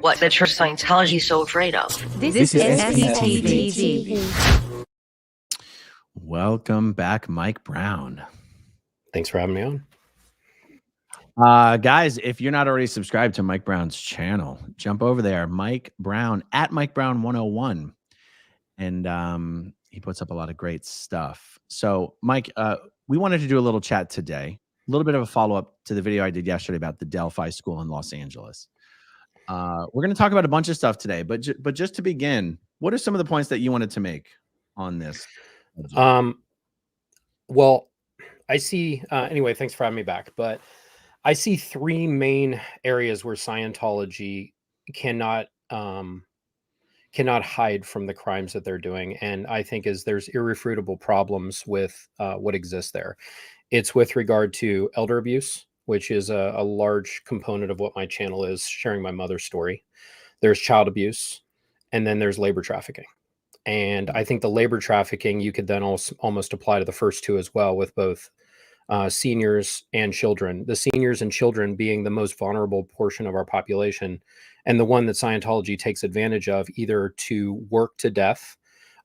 what the Church of Scientology is so afraid of. This is SPTV. Welcome back, Mike Brown. Thanks for having me on. Guys, if you're not already subscribed to Mike Brown's channel, jump over there, Mike Brown, at Mike Brown 101. And he puts up a lot of great stuff. So, Mike, we wanted to do a little chat today, a little bit of a follow-up to the video I did yesterday about the Delphi School in Los Angeles. We're going to talk about a bunch of stuff today, but just to begin, what are some of the points that you wanted to make on this? Well, I see, anyway, thanks for having me back, but I see three main areas where Scientology cannot hide from the crimes that they're doing. And I think there's irrefutable problems with what exists there. It's with regard to elder abuse, which is a large component of what my channel is, sharing my mother's story. There's child abuse, and then there's labor trafficking. And I think the labor trafficking, you could then also almost apply to the first two as well, with both seniors and children. The seniors and children being the most vulnerable portion of our population, and the one that Scientology takes advantage of, either to work to death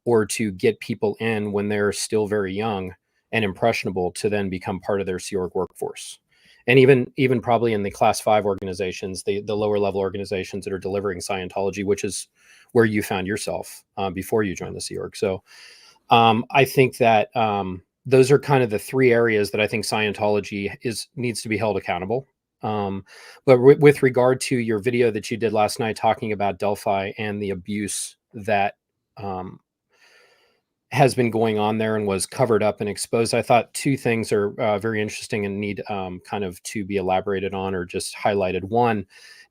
or to get people in when they're still very young and impressionable to then become part of their Sea Org workforce. And even probably in the class 5 organizations, the lower level organizations that are delivering Scientology, which is where you found yourself before you joined the Sea Org. So I think that those are kind of the three areas that I think Scientology needs to be held accountable. But with regard to your video that you did last night talking about Delphi and the abuse that has been going on there and was covered up and exposed, I thought two things are very interesting and need kind of to be elaborated on or just highlighted. One,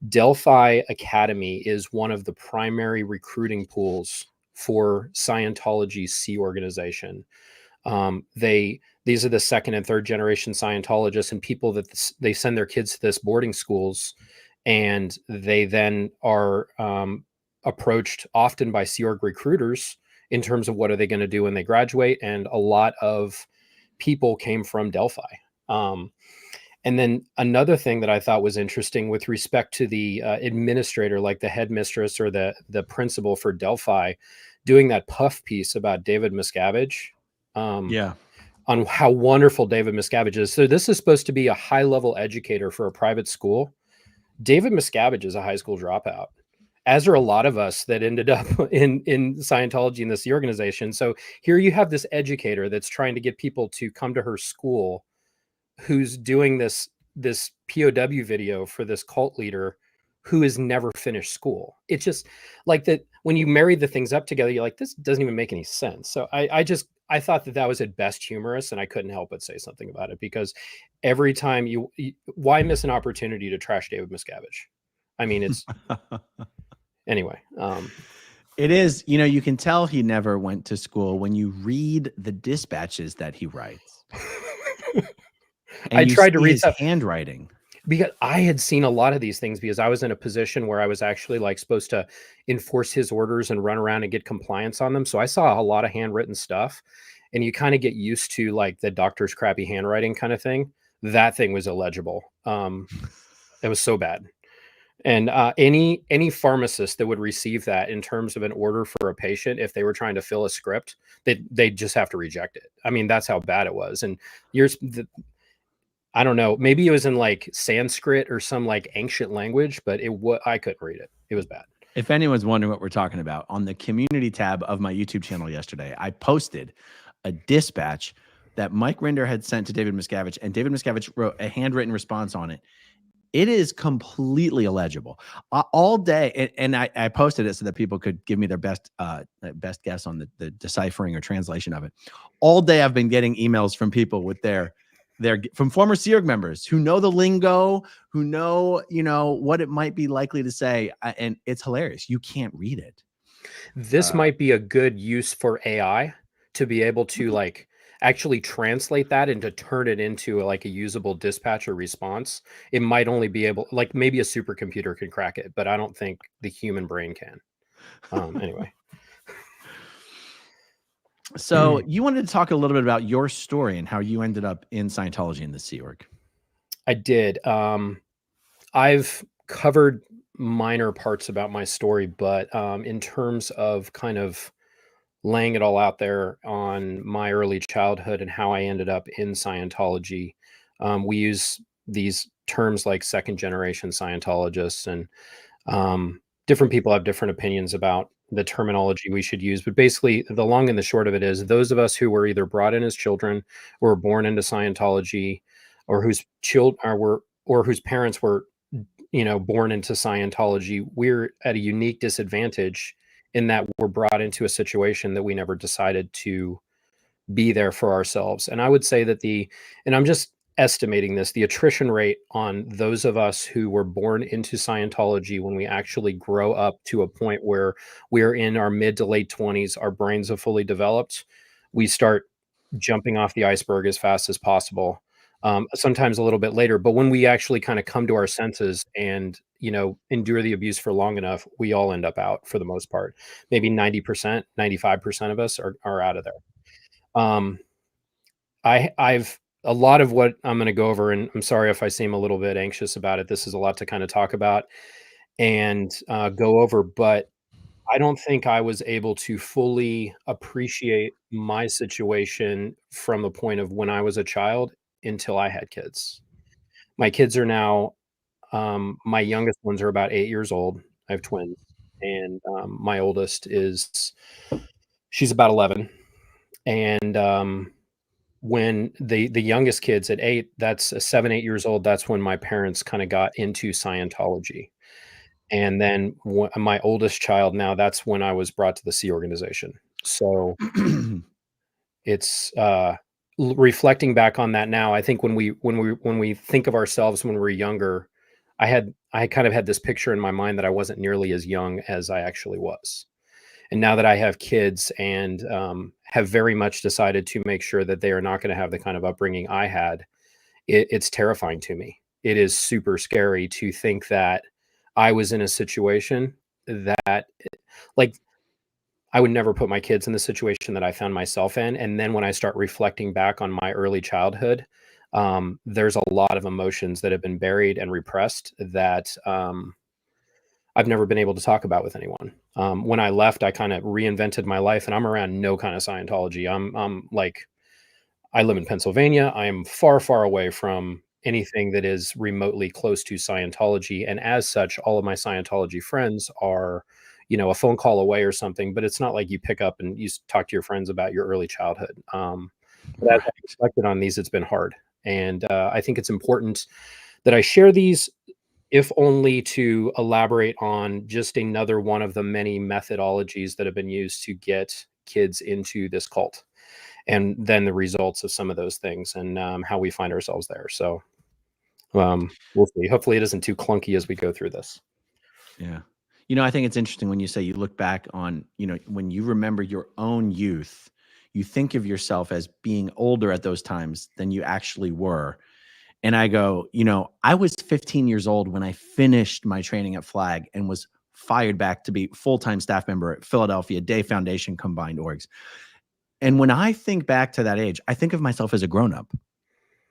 Delphi Academy is one of the primary recruiting pools for Scientology's Sea organization. These are the second and third generation Scientologists and people that they send their kids to this boarding schools, and they then are approached often by Sea Org recruiters in terms of what are they going to do when they graduate. And a lot of people came from Delphi. And then another thing that I thought was interesting with respect to the administrator, like the headmistress or the principal for Delphi, doing that puff piece about David Miscavige. On how wonderful David Miscavige is. So this is supposed to be a high-level educator for a private school. David Miscavige is a high school dropout, as are a lot of us that ended up in Scientology in this organization. So here you have this educator that's trying to get people to come to her school, who's doing this POW video for this cult leader who has never finished school. It's just like that. When you marry the things up together, you're like, this doesn't even make any sense. So I thought that was at best humorous, and I couldn't help but say something about it, because every time why miss an opportunity to trash David Miscavige? I mean, it's anyway. It is, you can tell he never went to school when you read the dispatches that he writes. I tried to read his handwriting. Because I had seen a lot of these things, because I was in a position where I was actually like supposed to enforce his orders and run around and get compliance on them. So I saw a lot of handwritten stuff, and you kind of get used to like the doctor's crappy handwriting kind of thing. That thing was illegible. It was so bad. And any pharmacist that would receive that in terms of an order for a patient, if they were trying to fill a script, they'd just have to reject it. I mean, that's how bad it was. And I don't know, maybe it was in like Sanskrit or some like ancient language, but I couldn't read it. It was bad. If anyone's wondering what we're talking about, on the community tab of my YouTube channel yesterday, I posted a dispatch that Mike Rinder had sent to David Miscavige, and David Miscavige wrote a handwritten response on it. It is completely illegible. All day, and I posted it so that people could give me their best guess on the deciphering or translation of it. All day I've been getting emails from people with from former Sea Org members who know the lingo, who know, what it might be likely to say. And it's hilarious. You can't read it. This might be a good use for AI to be able to like actually translate that and to turn it into like a usable dispatch or response. It might only be able, like maybe a supercomputer can crack it, but I don't think the human brain can. Anyway. So you wanted to talk a little bit about your story and how you ended up in Scientology in the Sea Org. I did. I've covered minor parts about my story, but in terms of kind of laying it all out there on my early childhood and how I ended up in Scientology, we use these terms like second generation Scientologists, and different people have different opinions about the terminology we should use. But basically, the long and the short of it is those of us who were either brought in as children or were born into Scientology, or whose children were or whose parents were born into Scientology, we're at a unique disadvantage in that we're brought into a situation that we never decided to be there for ourselves. And I would say that and I'm just estimating this, the attrition rate on those of us who were born into Scientology when we actually grow up to a point where we're in our mid to late 20s, our brains have fully developed, we start jumping off the iceberg as fast as possible. Sometimes a little bit later, but when we actually kind of come to our senses and endure the abuse for long enough, we all end up out for the most part. Maybe 90%, 95% of us are out of there. I've a lot of what I'm going to go over, and I'm sorry if I seem a little bit anxious about it. This is a lot to kind of talk about and go over, but I don't think I was able to fully appreciate my situation from the point of when I was a child until I had kids. My kids are now, my youngest ones are about 8 years old. I have twins, and my oldest she's about 11. And when the youngest kids at 8, that's 7, 8 years old, that's when my parents kind of got into Scientology. And then my oldest child now, that's when I was brought to the Sea Organization. So it's reflecting back on that now. I think when we think of ourselves when we're younger, I kind of had this picture in my mind that I wasn't nearly as young as I actually was. And now that I have kids and have very much decided to make sure that they are not going to have the kind of upbringing I had, it's terrifying to me. It is super scary to think that I was in a situation that, like, I would never put my kids in the situation that I found myself in. And then when I start reflecting back on my early childhood, there's a lot of emotions that have been buried and repressed that I've never been able to talk about with anyone. When I left, I kind of reinvented my life, and I'm around no kind of Scientology. I'm like, I live in Pennsylvania. I am far, far away from anything that is remotely close to Scientology. And as such, all of my Scientology friends are, a phone call away or something, but it's not like you pick up and talk to your friends about your early childhood. But as I Right. reflected on these, it's been hard. And I think it's important that I share these, if only to elaborate on just another one of the many methodologies that have been used to get kids into this cult, and then the results of some of those things, and how we find ourselves there. So we'll see. Hopefully it isn't too clunky as we go through this. Yeah. I think it's interesting when you say you look back on, when you remember your own youth, you think of yourself as being older at those times than you actually were. And I go, I was 15 years old when I finished my training at Flag and was fired back to be full-time staff member at Philadelphia Day Foundation combined orgs. And when I think back to that age, I think of myself as a grown-up.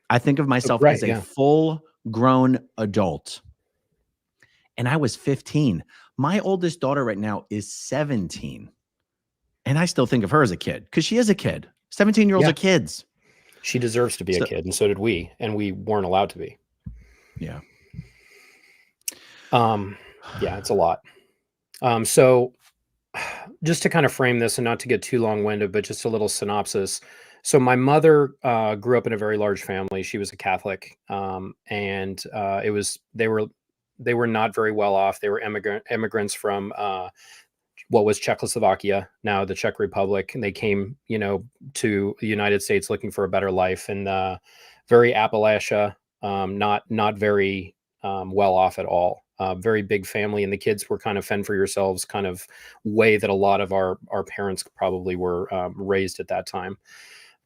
I think of myself Right. as a Yeah. full-grown adult. And I was 15. My oldest daughter right now is 17. And I still think of her as a kid because she is a kid. 17-year-olds Yeah. are kids. She deserves to be a kid, and so did we, and we weren't allowed to be. Yeah. Yeah, it's a lot. So just to kind of frame this and not to get too long-winded, but just a little synopsis. So my mother grew up in a very large family. She was a Catholic, and they were not very well off. They were immigrants from what was Czechoslovakia, now the Czech Republic, and they came, to the United States looking for a better life, and very Appalachia, not very well off at all. Very big family, and the kids were kind of fend for yourselves kind of way that a lot of our parents probably were raised at that time.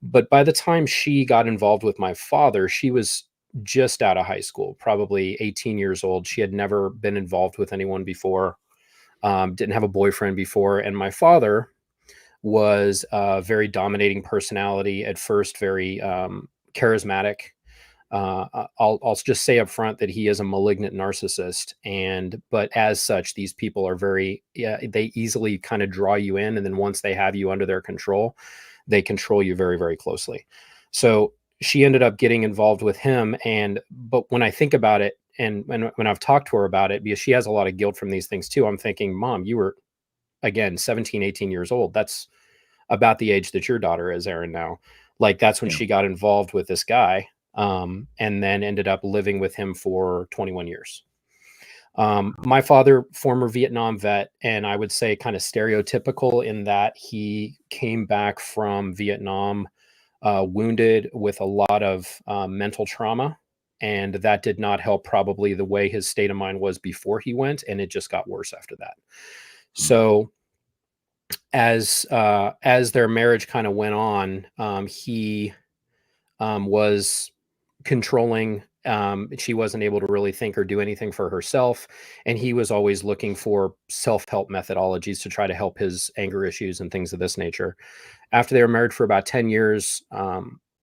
But by the time she got involved with my father, she was just out of high school, probably 18 years old. She had never been involved with anyone before, didn't have a boyfriend before. And my father was a very dominating personality, at first very charismatic, I'll just say up front that he is a malignant narcissist, but as such, these people are they easily kind of draw you in, and then once they have you under their control, they control you very, very closely. So she ended up getting involved with him, but when I think about it, and when I've talked to her about it, because she has a lot of guilt from these things too, I'm thinking, Mom, you were again 17, 18 years old. That's about the age that your daughter is, Aaron, now. Like, that's when she got involved with this guy, and then ended up living with him for 21 years. My father, former Vietnam vet, and I would say kind of stereotypical in that he came back from Vietnam wounded with a lot of mental trauma. And that did not help probably the way his state of mind was before he went. And it just got worse after that. So as their marriage kind of went on, he was controlling. She wasn't able to really think or do anything for herself. And he was always looking for self-help methodologies to try to help his anger issues and things of this nature. After they were married for about 10 years,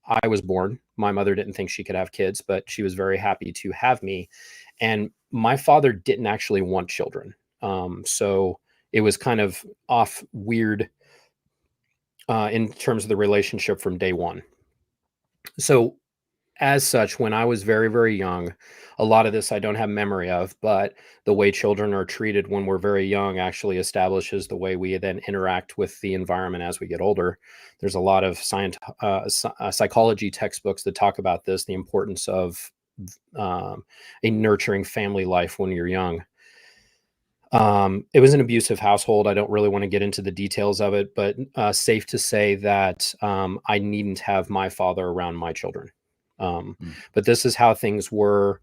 I was born. My mother didn't think she could have kids, but she was very happy to have me. And my father didn't actually want children. So it was kind of off weird in terms of the relationship from day one. So as such, when I was very, very young, a lot of this I don't have memory of, but the way children are treated when we're very young actually establishes the way we then interact with the environment as we get older. There's a lot of psychology textbooks that talk about this, the importance of a nurturing family life when you're young. It was an abusive household. I don't really want to get into the details of it, but safe to say that I needn't have my father around my children. But this is how things were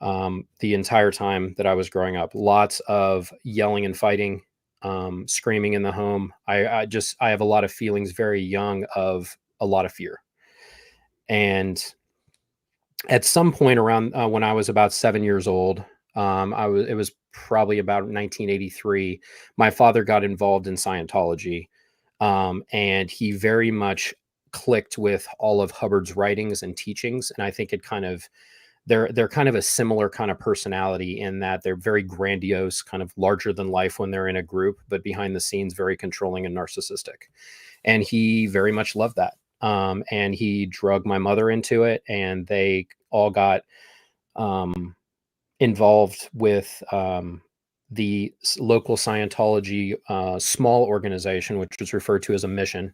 the entire time that I was growing up. Lots of yelling and fighting, screaming in the home. I have a lot of feelings very young of a lot of fear. And at some point around when I was about 7 years old, it was probably about 1983. My father got involved in Scientology, and he very much clicked with all of Hubbard's writings and teachings. And I think it kind of, they're kind of a similar kind of personality in that they're very grandiose, kind of larger than life when they're in a group, but behind the scenes, very controlling and narcissistic. And he very much loved that. And he drug my mother into it, and they all got involved with the local Scientology small organization, which is referred to as a mission.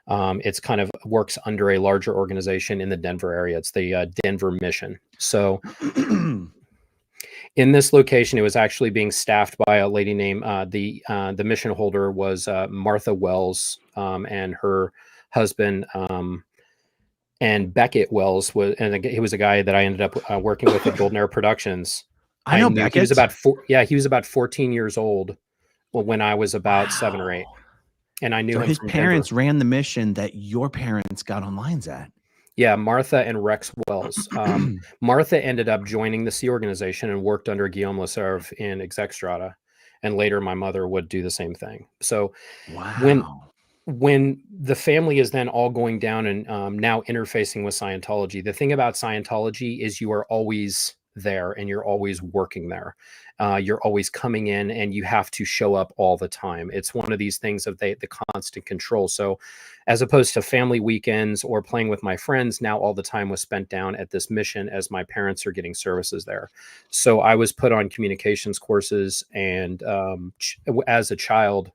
It's kind of works under a larger organization in the Denver area. It's the Denver Mission. So in this location, it was actually being staffed by a lady named the mission holder was Martha Wells, and her husband and Beckett Wells he was a guy that I ended up working with at Golden Era Productions. I know Beckett. He was about 14 years old when I was about 7 or 8. And I knew him. His from parents Denver. ran the mission that your parents got on lines at. Yeah, Martha and Rex Wells. Martha ended up joining the Sea Organization and worked under Guillaume Lasserve in Exexstrata. And later my mother would do the same thing. So when the family is then all going down and now interfacing with Scientology, the thing about Scientology is you are always there and you're always working there. You're always coming in and you have to show up all the time. It's one of these things of the constant control. So as opposed to family weekends or playing with my friends, now all the time was spent down at this mission as my parents are getting services there. So I was put on communications courses and as a child,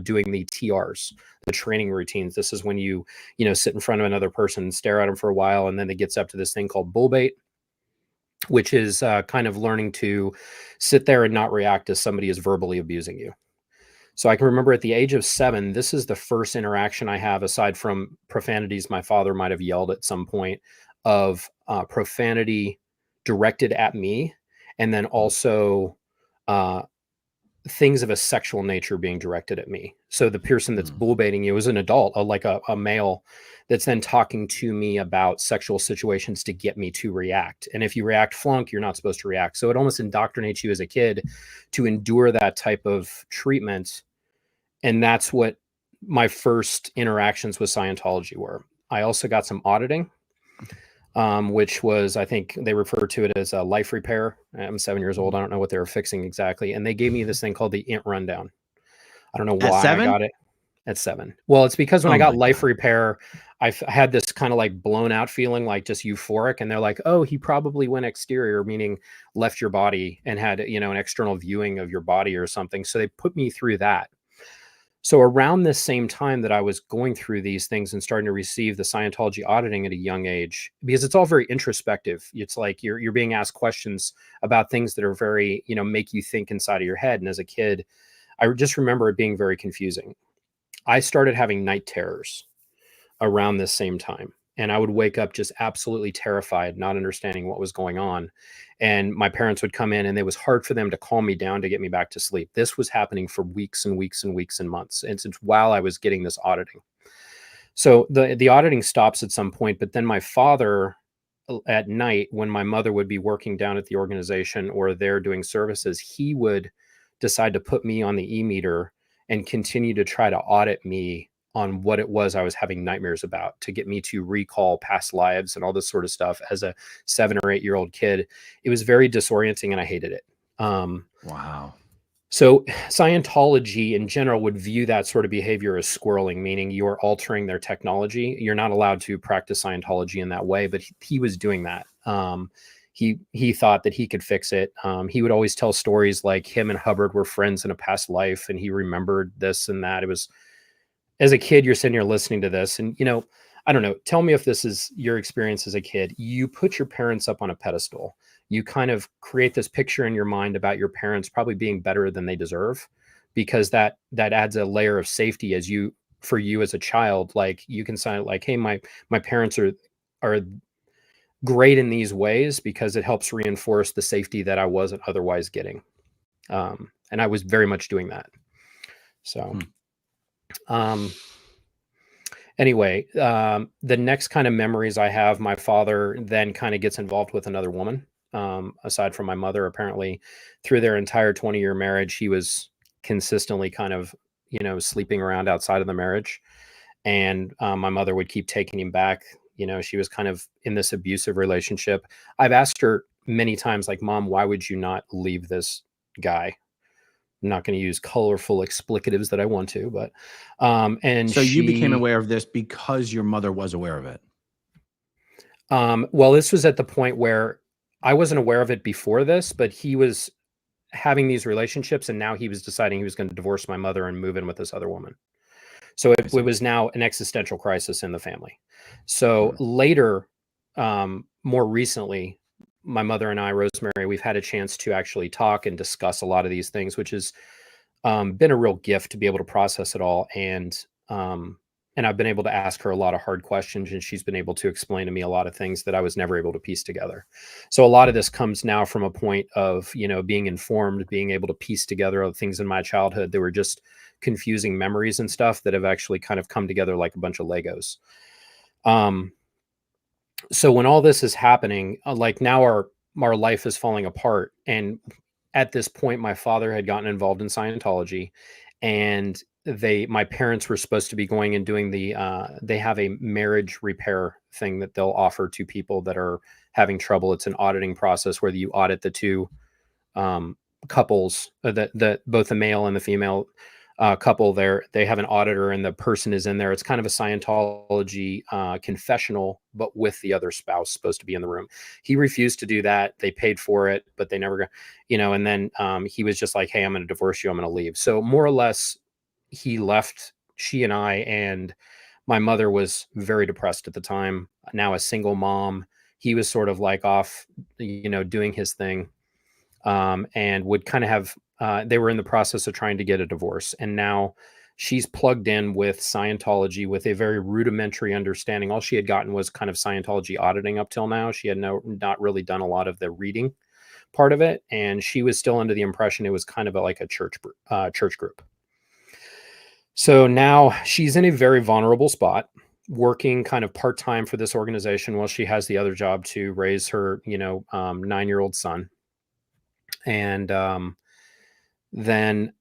doing the TRs, the training routines. This is when you sit in front of another person and stare at them for a while. And then it gets up to this thing called bull bait, which is kind of learning to sit there and not react as somebody is verbally abusing you. So I can remember at the age of 7, this is the first interaction I have, aside from profanities my father might have yelled at some point, of profanity directed at me. And then also things of a sexual nature being directed at me. So the person that's bull baiting you is an adult, like a male that's then talking to me about sexual situations to get me to react. And if you react flunk, you're not supposed to react. So it almost indoctrinates you as a kid to endure that type of treatment. And that's what my first interactions with Scientology were. I also got some auditing. which was, I think they refer to it as a life repair. I'm 7 years old. I don't know what they were fixing exactly. And they gave me this thing called the INT rundown. I don't know At why I 7? got it at 7. Well, it's because when I Oh got my life God. repair, I had this kind of like blown out feeling, like just euphoric. And they're like, oh, he probably went exterior, meaning left your body and had, you know, an external viewing of your body or something. So they put me through that. So around this same time that I was going through these things and starting to receive the Scientology auditing at a young age, because it's all very introspective. It's like you're being asked questions about things that are very, you know, make you think inside of your head. And as a kid, I just remember it being very confusing. I started having night terrors around this same time. And I would wake up just absolutely terrified, not understanding what was going on. And my parents would come in, and it was hard for them to calm me down to get me back to sleep. This was happening for weeks and weeks and weeks and months. And since while I was getting this auditing. So the auditing stops at some point, but then my father at night, when my mother would be working down at the organization or there doing services, he would decide to put me on the e-meter and continue to try to audit me on what it was I was having nightmares about, to get me to recall past lives and all this sort of stuff. As a 7 or 8 year old kid, it was very disorienting and I hated it. Wow. So Scientology in general would view that sort of behavior as squirreling, meaning you're altering their technology. You're not allowed to practice Scientology in that way, but he was doing that. He thought that he could fix it. He would always tell stories like him and Hubbard were friends in a past life, and he remembered this and that. It was, as a kid, you're sitting here listening to this, and you know, I don't know. Tell me if this is your experience as a kid. You put your parents up on a pedestal. You kind of create this picture in your mind about your parents probably being better than they deserve, because that adds a layer of safety as you, for you as a child. Like you can say like, hey, my parents are great in these ways, because it helps reinforce the safety that I wasn't otherwise getting. And I was very much doing that. So, um, anyway, the next kind of memories I have, my father then kind of gets involved with another woman. Aside from my mother, apparently through their entire 20-year marriage, he was consistently kind of, you know, sleeping around outside of the marriage. And my mother would keep taking him back. You know, she was kind of in this abusive relationship. I've asked her many times, like, Mom, why would you not leave this guy? I'm not going to use colorful explicatives that I want to, but and So you became she, aware of this because your mother was aware of it. well, this was at the point where I wasn't aware of it before this, but he was having these relationships, and now he was deciding he was going to divorce my mother and move in with this other woman. So it was now an existential crisis in the family. So later, more recently, my mother and I, Rosemary, we've had a chance to actually talk and discuss a lot of these things, which has been a real gift to be able to process it all. And I've been able to ask her a lot of hard questions, and she's been able to explain to me a lot of things that I was never able to piece together. So a lot of this comes now from a point of, you know, being informed, being able to piece together other things in my childhood that were just confusing memories and stuff that have actually kind of come together like a bunch of Legos. So when all this is happening, like now our life is falling apart. And at this point, my father had gotten involved in Scientology, and my parents were supposed to be going and doing they have a marriage repair thing that they'll offer to people that are having trouble. It's an auditing process where you audit the two couples, that both the male and the female couple there. They have an auditor, and the person is in there. It's kind of a Scientology confessional, but with the other spouse supposed to be in the room. He refused to do that. They paid for it, but they never got, you know, and then he was just like, hey, I'm going to divorce you. I'm going to leave. So more or less, he left she and I, and my mother was very depressed at the time. Now a single mom. He was sort of like off, you know, doing his thing. And would kind of have, they were in the process of trying to get a divorce. And now she's plugged in with Scientology with a very rudimentary understanding. All she had gotten was kind of Scientology auditing up till now. She had not really done a lot of the reading part of it. And she was still under the impression it was kind of like a church group. So now she's in a very vulnerable spot, working kind of part-time for this organization while she has the other job to raise her, you know, 9-year-old son. And then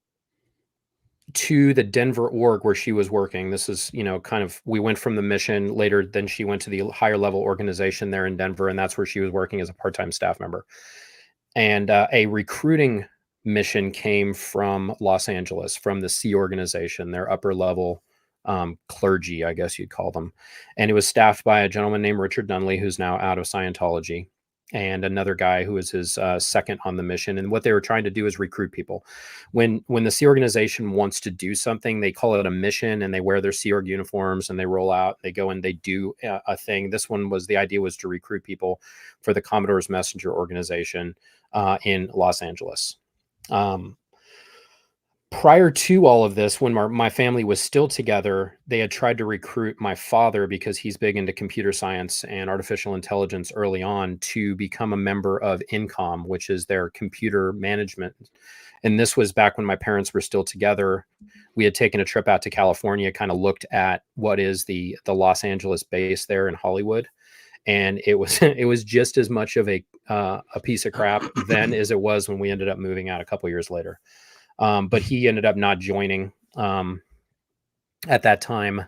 to the Denver org where she was working. This is, kind of, we went from the mission later, then she went to the higher level organization there in Denver, and that's where she was working as a part-time staff member. And a recruiting mission came from Los Angeles, from the C organization, their upper level clergy, I guess you'd call them. And it was staffed by a gentleman named Richard Dunley, who's now out of Scientology, and another guy who was his second on the mission. And what they were trying to do is recruit people. When the Sea Organization wants to do something, they call it a mission, and they wear their Sea Org uniforms and they roll out, they go and they do a thing. This one was, the idea was to recruit people for the Commodore's Messenger organization in Los Angeles. Prior to all of this, when my family was still together, they had tried to recruit my father, because he's big into computer science and artificial intelligence early on, to become a member of INCOM, which is their computer management. And this was back when my parents were still together. We had taken a trip out to California, kind of looked at what is the Los Angeles base there in Hollywood. And it was just as much of a piece of crap then as it was when we ended up moving out a couple years later. But he ended up not joining at that time.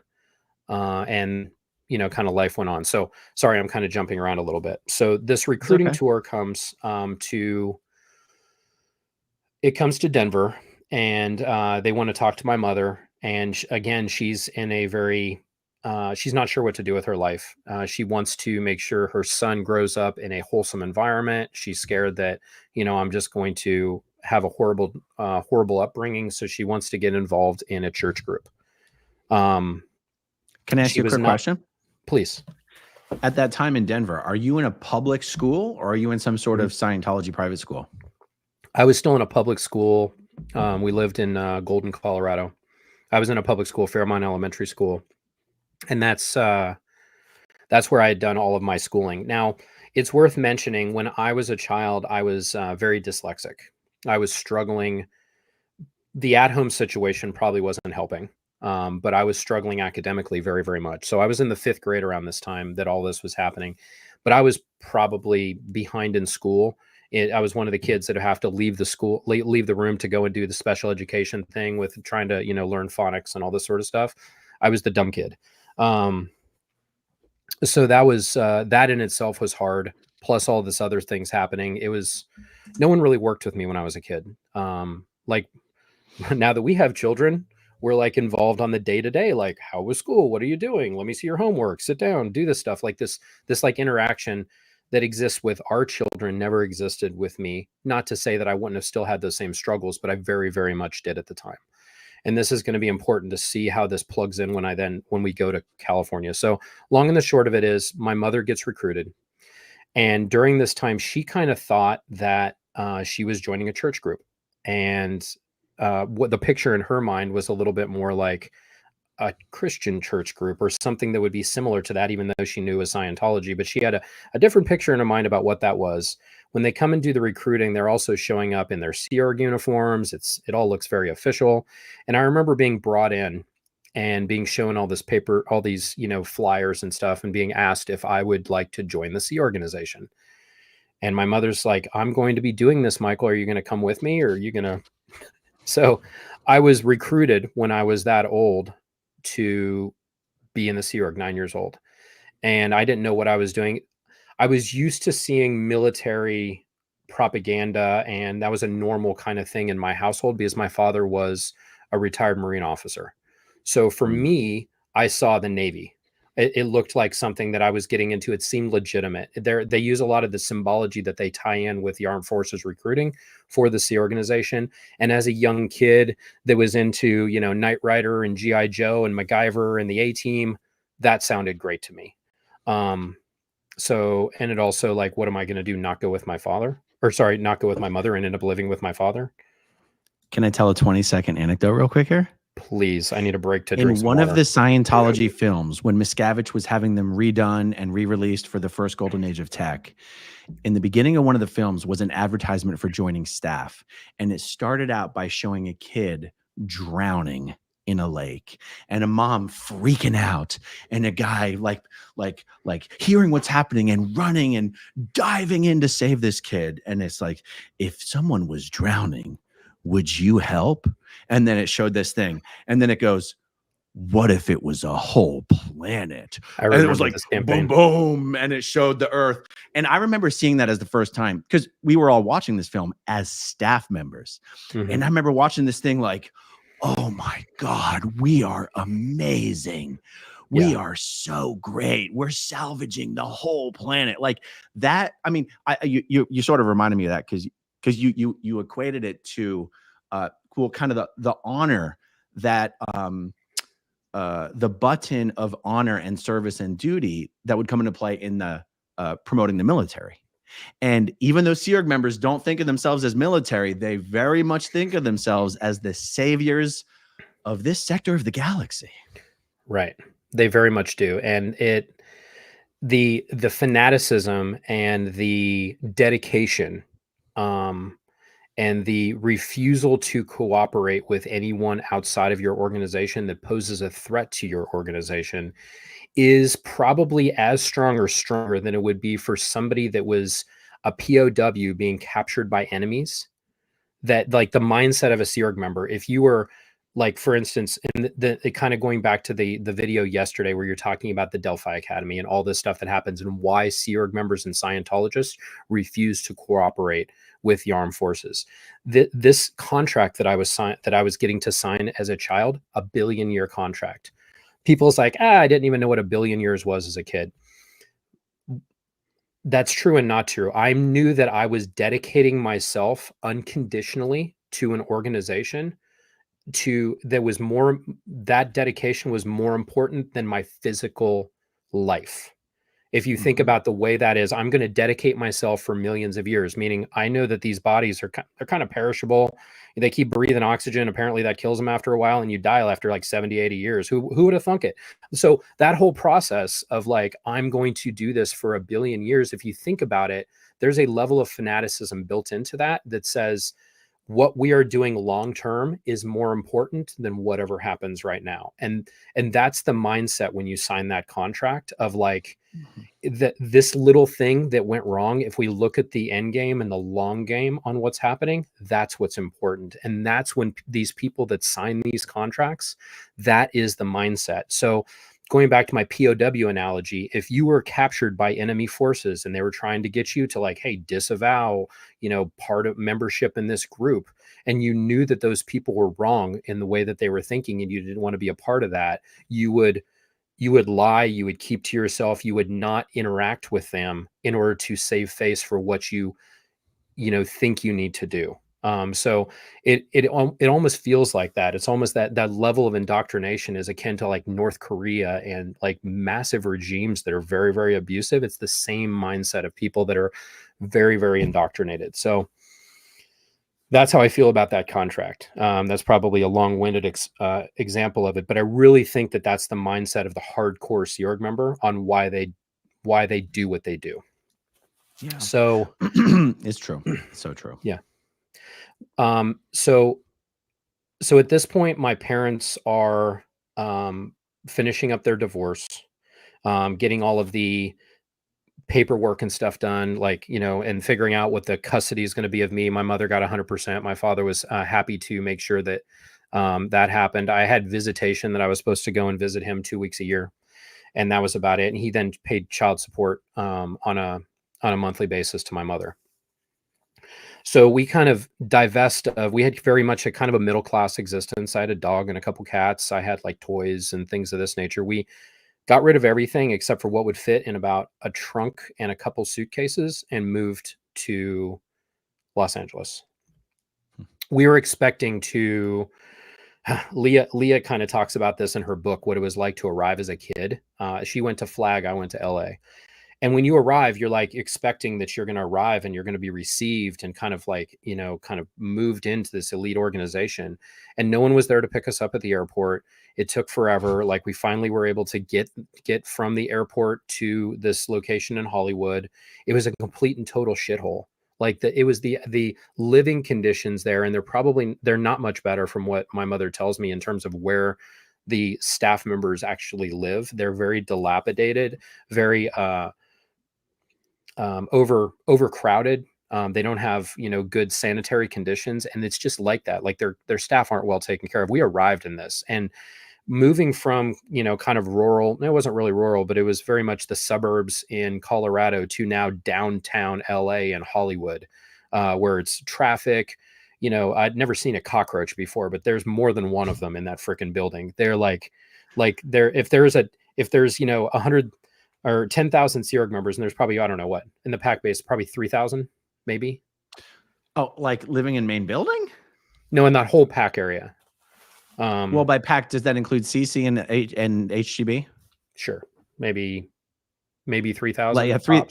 And, kind of life went on. So sorry, I'm kind of jumping around a little bit. So this recruiting tour comes to Denver, and they want to talk to my mother. And again, she's in a very, she's not sure what to do with her life. She wants to make sure her son grows up in a wholesome environment. She's scared that, I'm just going to have a horrible upbringing. So she wants to get involved in a church group. Can I ask you a quick question? Please. At that time in Denver, are you in a public school, or are you in some sort of Scientology private school? I was still in a public school. We lived in Golden, Colorado. I was in a public school, Fairmont Elementary School. And that's where I had done all of my schooling. Now, it's worth mentioning, when I was a child, I was very dyslexic. I was struggling. The at-home situation probably wasn't helping, but I was struggling academically very, very much. So I was in the 5th grade around this time that all this was happening, but I was probably behind in school. I was one of the kids that have to leave the room to go and do the special education thing with trying to, learn phonics and all this sort of stuff. I was the dumb kid. So that was, that in itself was hard. Plus all this other things happening. No one really worked with me when I was a kid. Like now that we have children, we're like involved on the day-to-day, like, how was school? What are you doing? Let me see your homework, sit down, do this stuff. Like this like interaction that exists with our children never existed with me. Not to say that I wouldn't have still had those same struggles, but I very, very much did at the time. And this is going to be important to see how this plugs in when we go to California. So long and the short of it is, my mother gets recruited. And during this time, she kind of thought that she was joining a church group. And what the picture in her mind was a little bit more like a Christian church group or something that would be similar to that, even though she knew it was Scientology. But she had a different picture in her mind about what that was. When they come and do the recruiting, they're also showing up in their Sea Org uniforms. It all looks very official. And I remember being brought in and being shown all this paper, all these, flyers and stuff, and being asked if I would like to join the Sea Organization. And my mother's like, I'm going to be doing this, Michael. Are you going to come with me, or are you going to? So I was recruited when I was that old to be in the Sea Org, 9 years old. And I didn't know what I was doing. I was used to seeing military propaganda, and that was a normal kind of thing in my household because my father was a retired Marine officer. So for me, I saw the Navy. It looked like something that I was getting into. It seemed legitimate. They use a lot of the symbology that they tie in with the armed forces recruiting for the Sea Organization. And as a young kid that was into, Knight Rider and G.I. Joe and MacGyver and the A-Team, that sounded great to me. So, and it also, like, what am I going to do? Not go with my mother and end up living with my father? Can I tell a 20-second anecdote real quick here? Please, I need a break to drink some In one water. of the Scientology films, when Miscavige was having them redone and re-released for the first golden age of tech, in the beginning of one of the films was an advertisement for joining staff. And it started out by showing a kid drowning in a lake and a mom freaking out and a guy like hearing what's happening and running and diving in to save this kid. And it's like, if someone was drowning, would you help? And then it showed this thing. And then it goes, what if it was a whole planet? I And it was remember like this boom, campaign. boom. And it showed the Earth. And I remember seeing that as the first time because we were all watching this film as staff members. Mhm. And I remember watching this thing like, oh my God, we are amazing. We Yeah. are so great. We're salvaging the whole planet. Like that. I mean, you sort of reminded me of that because you equated it to cool kind of the honor that the button of honor and service and duty that would come into play in the promoting the military. And even though Sea Org members don't think of themselves as military, they very much think of themselves as the saviors of this sector of the galaxy. Right. They very much do. And the fanaticism and the dedication, and the refusal to cooperate with anyone outside of your organization that poses a threat to your organization is probably as strong or stronger than it would be for somebody that was a POW being captured by enemies. That, like, the mindset of a Sea Org member, if you were, like, for instance, and the kind of going back to the video yesterday where you're talking about the Delphi Academy and all this stuff that happens and why Sea Org members and Scientologists refuse to cooperate with the armed forces. This contract that I was getting to sign as a child, a billion-year contract. People's like, I didn't even know what a billion years was as a kid. That's true and not true. I knew that I was dedicating myself unconditionally to an organization that dedication was more important than my physical life. If you think about the way that is, I'm going to dedicate myself for millions of years, meaning I know that these bodies they're kind of perishable. They keep breathing oxygen. Apparently that kills them after a while and you die after like 70, 80 years. Who would have thunk it? So that whole process of like, I'm going to do this for a billion years. If you think about it, there's a level of fanaticism built into that says, what we are doing long term is more important than whatever happens right now. And that's the mindset when you sign that contract of like, that this little thing that went wrong, if we look at the end game and the long game on what's happening, that's what's important. And that's when these people that sign these contracts, that is the mindset. So going back to my POW analogy, if you were captured by enemy forces and they were trying to get you to like, hey, disavow, part of membership in this group, and you knew that those people were wrong in the way that they were thinking and you didn't want to be a part of that, you would lie, you would keep to yourself, you would not interact with them in order to save face for what you think you need to do. So it almost feels like that. It's almost that level of indoctrination is akin to like North Korea and like massive regimes that are very, very abusive. It's the same mindset of people that are very, very indoctrinated. So that's how I feel about that contract. That's probably a long-winded example of it, but I really think that that's the mindset of the hardcore Sea Org member on why they do what they do. Yeah. So it's true. It's so true. Yeah. So at this point, my parents are finishing up their divorce, getting all of the paperwork and stuff done, like, and figuring out what the custody is going to be of me. My mother got 100%. My father was happy to make sure that that happened. I had visitation that I was supposed to go and visit him 2 weeks a year, and that was about it. And he then paid child support on a monthly basis to my mother. So we kind of we had very much a kind of a middle class existence. I had a dog and a couple cats. I had like toys and things of this nature. We got rid of everything except for what would fit in about a trunk and a couple suitcases and moved to Los Angeles. We were expecting to, Leah kind of talks about this in her book, what it was like to arrive as a kid. She went to Flag, I went to LA. And when you arrive, you're like expecting that you're going to arrive and you're going to be received and kind of like, kind of moved into this elite organization. And no one was there to pick us up at the airport. It took forever. Like we finally were able to get from the airport to this location in Hollywood. It was a complete and total shithole. Like it was the living conditions there. And they're not much better from what my mother tells me in terms of where the staff members actually live. They're very dilapidated, very, overcrowded. They don't have, good sanitary conditions, and it's just like that. Like their staff aren't well taken care of. We arrived in this, and moving from, kind of rural, it wasn't really rural, but it was very much the suburbs in Colorado to now downtown LA and Hollywood, where it's traffic. I'd never seen a cockroach before, but there's more than one of them in that freaking building. They're like if there's 100 or 10,000 Sea Org members, and there's probably, I don't know what, in the pack base, probably 3,000, maybe. Oh, like living in main building? No, in that whole pack area. Well, by pack, does that include CC and HGB? Sure. Maybe 3,000. Like, yeah, three.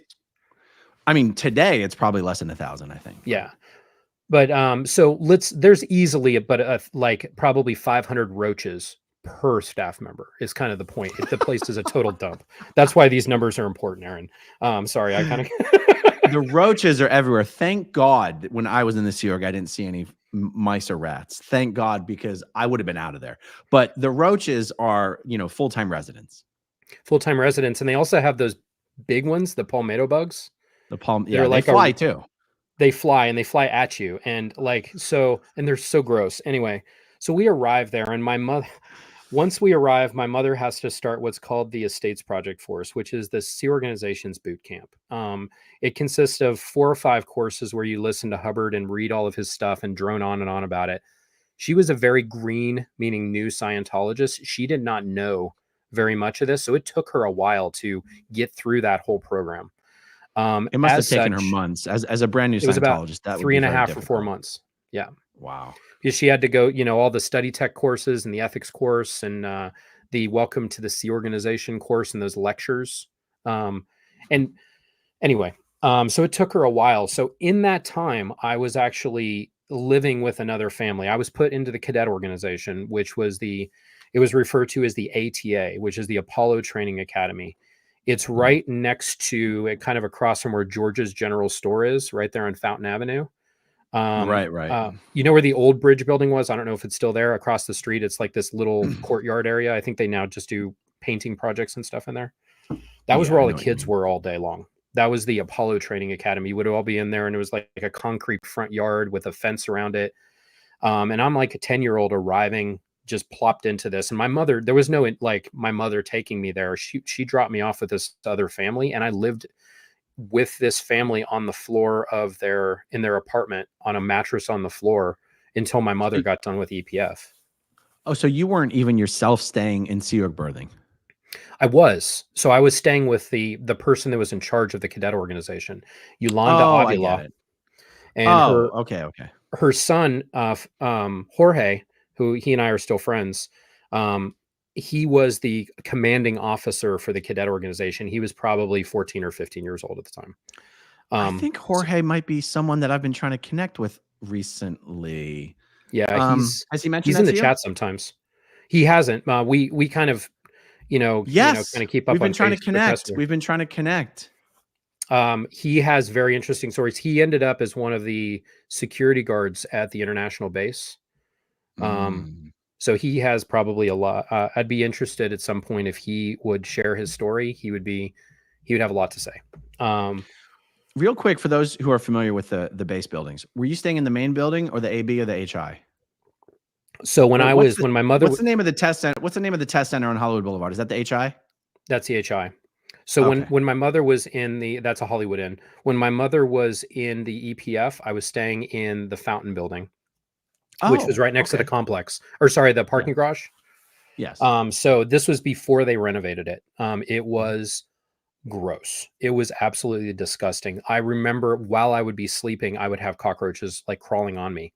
I mean, today it's probably less than 1,000, I think. Yeah. But so there's easily, like probably 500 roaches per staff member is kind of the point. The place is a total dump. That's why these numbers are important, Aaron. Sorry, I kind of. The roaches are everywhere. Thank God when I was in the Sea Org, I didn't see any mice or rats. Thank God, because I would have been out of there. But the roaches are, full-time residents. Full-time residents. And they also have those big ones, the palmetto bugs. Yeah, they fly too. They fly, and they fly at you. And and they're so gross. Anyway, so we arrive there, and once we arrive, my mother has to start what's called the Estates Project Force, which is the Sea Organization's boot camp. It consists of 4 or 5 courses where you listen to Hubbard and read all of his stuff and drone on and on about it. She was a very green, meaning new Scientologist. She did not know very much of this, so it took her a while to get through that whole program. It must have taken her months as a brand new Scientologist. It was about 3.5 or 4 months. Yeah. Wow. Because she had to go, all the study tech courses and the ethics course and the Welcome to the Sea Organization course and those lectures. And anyway, so it took her a while. So in that time, I was actually living with another family. I was put into the cadet organization, which was it was referred to as the ATA, which is the Apollo Training Academy. It's right next to it, kind of across from where George's General Store is, right there on Fountain Avenue. Right. You know where the old bridge building was? I don't know if it's still there. Across the street, it's like this little courtyard area. I think they now just do painting projects and stuff in there. That was where all the kids were all day long. That was the Apollo Training Academy. You would all be in there, and it was like a concrete front yard with a fence around it. And I'm like a 10-year-old arriving, just plopped into this. And my mother, there was no my mother taking me there. She dropped me off with this other family, and I lived with this family on the floor in their apartment on a mattress on the floor until my mother got done with EPF. Oh, so you weren't even yourself staying in Sea Org berthing? I was. So I was staying with the person that was in charge of the cadet organization, Yolanda Avila. And okay. Her son, Jorge, who he and I are still friends, he was the commanding officer for the cadet organization. He was probably 14 or 15 years old at the time. I think Jorge might be someone that I've been trying to connect with recently. Yeah, has he mentioned he's in the chat sometimes. He hasn't. We kind of, kind of keep up. We've been trying to connect. We've been trying to connect. He has very interesting stories. He ended up as one of the security guards at the international base. So he has probably a lot. I'd be interested at some point if he would share his story. He would have a lot to say. Real quick, for those who are familiar with the base buildings, were you staying in the main building or the AB or the HI? So when my mother, what's the name of the test center? What's the name of the test center on Hollywood Boulevard? Is that the HI? That's the HI. So when my mother was that's a Hollywood Inn. When my mother was in the EPF, I was staying in the Fountain Building, which was right next to the complex, or sorry, the parking garage. Yes. So this was before they renovated it. It was gross. It was absolutely disgusting. I remember while I would be sleeping, I would have cockroaches like crawling on me.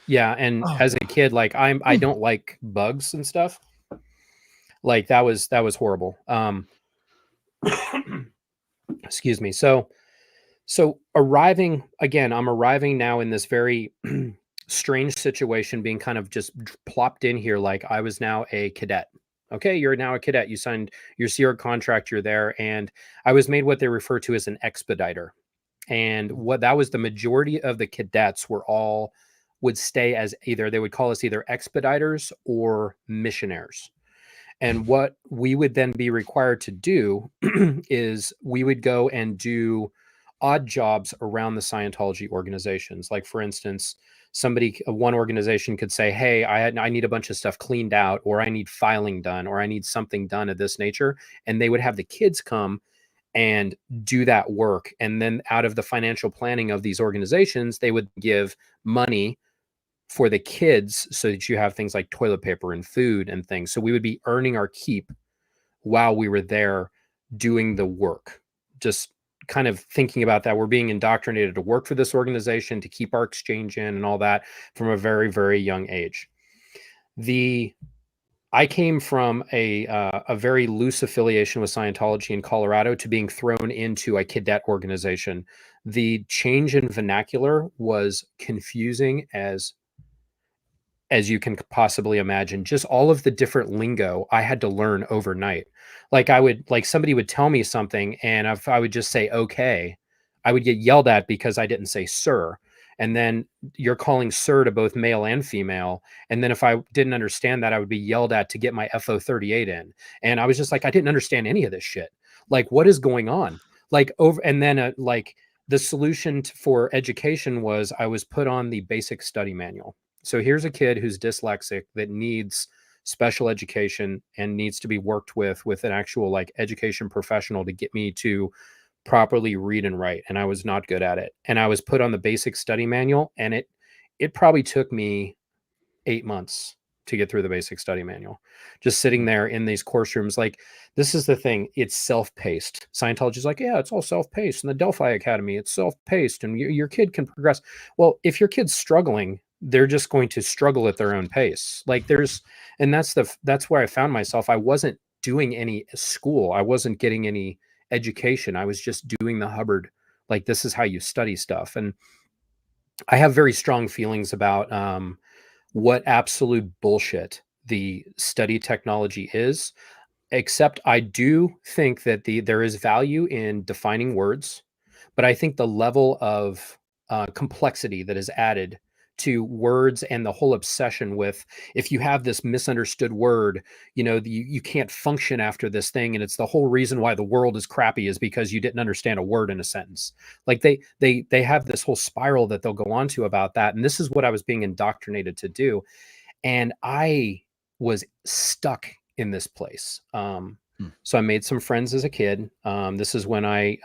Yeah, and as a kid, I don't like bugs and stuff. Like that was horrible. Excuse me. So arriving now in this very strange situation, being kind of just plopped in here. Like I was now a cadet. Okay, you're now a cadet. You signed your Sea Org contract. You're there, and I was made what they refer to as an expediter. And what that was, the majority of the cadets would stay as they would call us either expediters or missionaries. And what we would then be required to do is we would go and do odd jobs around the Scientology organizations. Like, for instance, one organization could say, hey, I need a bunch of stuff cleaned out, or I need filing done, or I need something done of this nature. And they would have the kids come and do that work. And then out of the financial planning of these organizations, they would give money for the kids so that you have things like toilet paper and food and things. So we would be earning our keep while we were there doing the work. Just kind of thinking about that. We're being indoctrinated to work for this organization, to keep our exchange in and all that from a very, very young age. I came from a very loose affiliation with Scientology in Colorado to being thrown into a cadet organization. The change in vernacular was confusing as you can possibly imagine. Just all of the different lingo I had to learn overnight. Like somebody would tell me something, and if I would just say okay, I would get yelled at because I didn't say sir. And then you're calling sir to both male and female. And then if I didn't understand that, I would be yelled at to get my FO38 in. And I was just like, I didn't understand any of this shit. Like, what is going on? And then the solution for education was I was put on the basic study manual. So here's a kid who's dyslexic that needs special education and needs to be worked with an actual like education professional to get me to properly read and write. And I was not good at it. And I was put on the basic study manual, and it probably took me 8 months to get through the basic study manual, just sitting there in these course rooms. Like, this is the thing. It's self-paced. Scientology's like, yeah, it's all self-paced. And the Delphi Academy, it's self-paced, and your kid can progress. Well, if your kid's struggling, they're just going to struggle at their own pace. And that's where I found myself. I wasn't doing any school. I wasn't getting any education. I was just doing the Hubbard, like, this is how you study stuff. And I have very strong feelings about what absolute bullshit the study technology is, except I do think that there is value in defining words, but I think the level of complexity that is added to words and the whole obsession with, if you have this misunderstood word, you can't function after this thing, and it's the whole reason why the world is crappy is because you didn't understand a word in a sentence. Like, they have this whole spiral that they'll go on to about that, and this is what I was being indoctrinated to do, and I was stuck in this place. So I made some friends as a kid. This is when I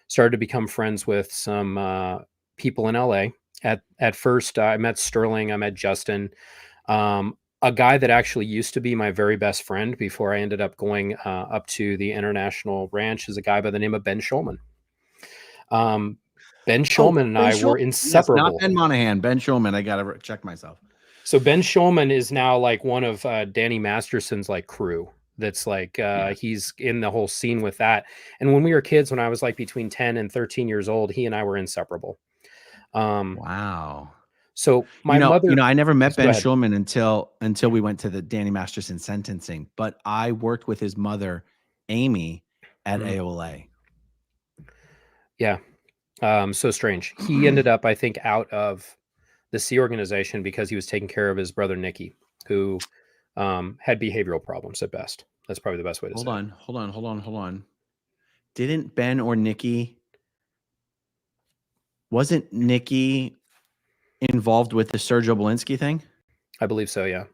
started to become friends with some people in LA. At first, I met Sterling, I met Justin, a guy that actually used to be my very best friend before I ended up going up to the International Ranch, is a guy by the name of Ben Schulman. Ben Schulman and I were inseparable. Yes, not Ben Monahan, Ben Schulman. I got to check myself. So Ben Schulman is now like one of Danny Masterson's like crew. That's like he's in the whole scene with that. And when we were kids, when I was like between 10 and 13 years old, he and I were inseparable. Wow. So my mother, I never met Ben Schulman until we went to the Danny Masterson sentencing, but I worked with his mother, Amy, at AOLA. Yeah. So strange. He ended up, I think, out of the Sea organization because he was taking care of his brother, Nicky, who had behavioral problems at best. That's probably the best way to say it. Hold on. Didn't Ben or Nicky, wasn't Nicky involved with the Sergio Belinsky thing? I believe so, yeah.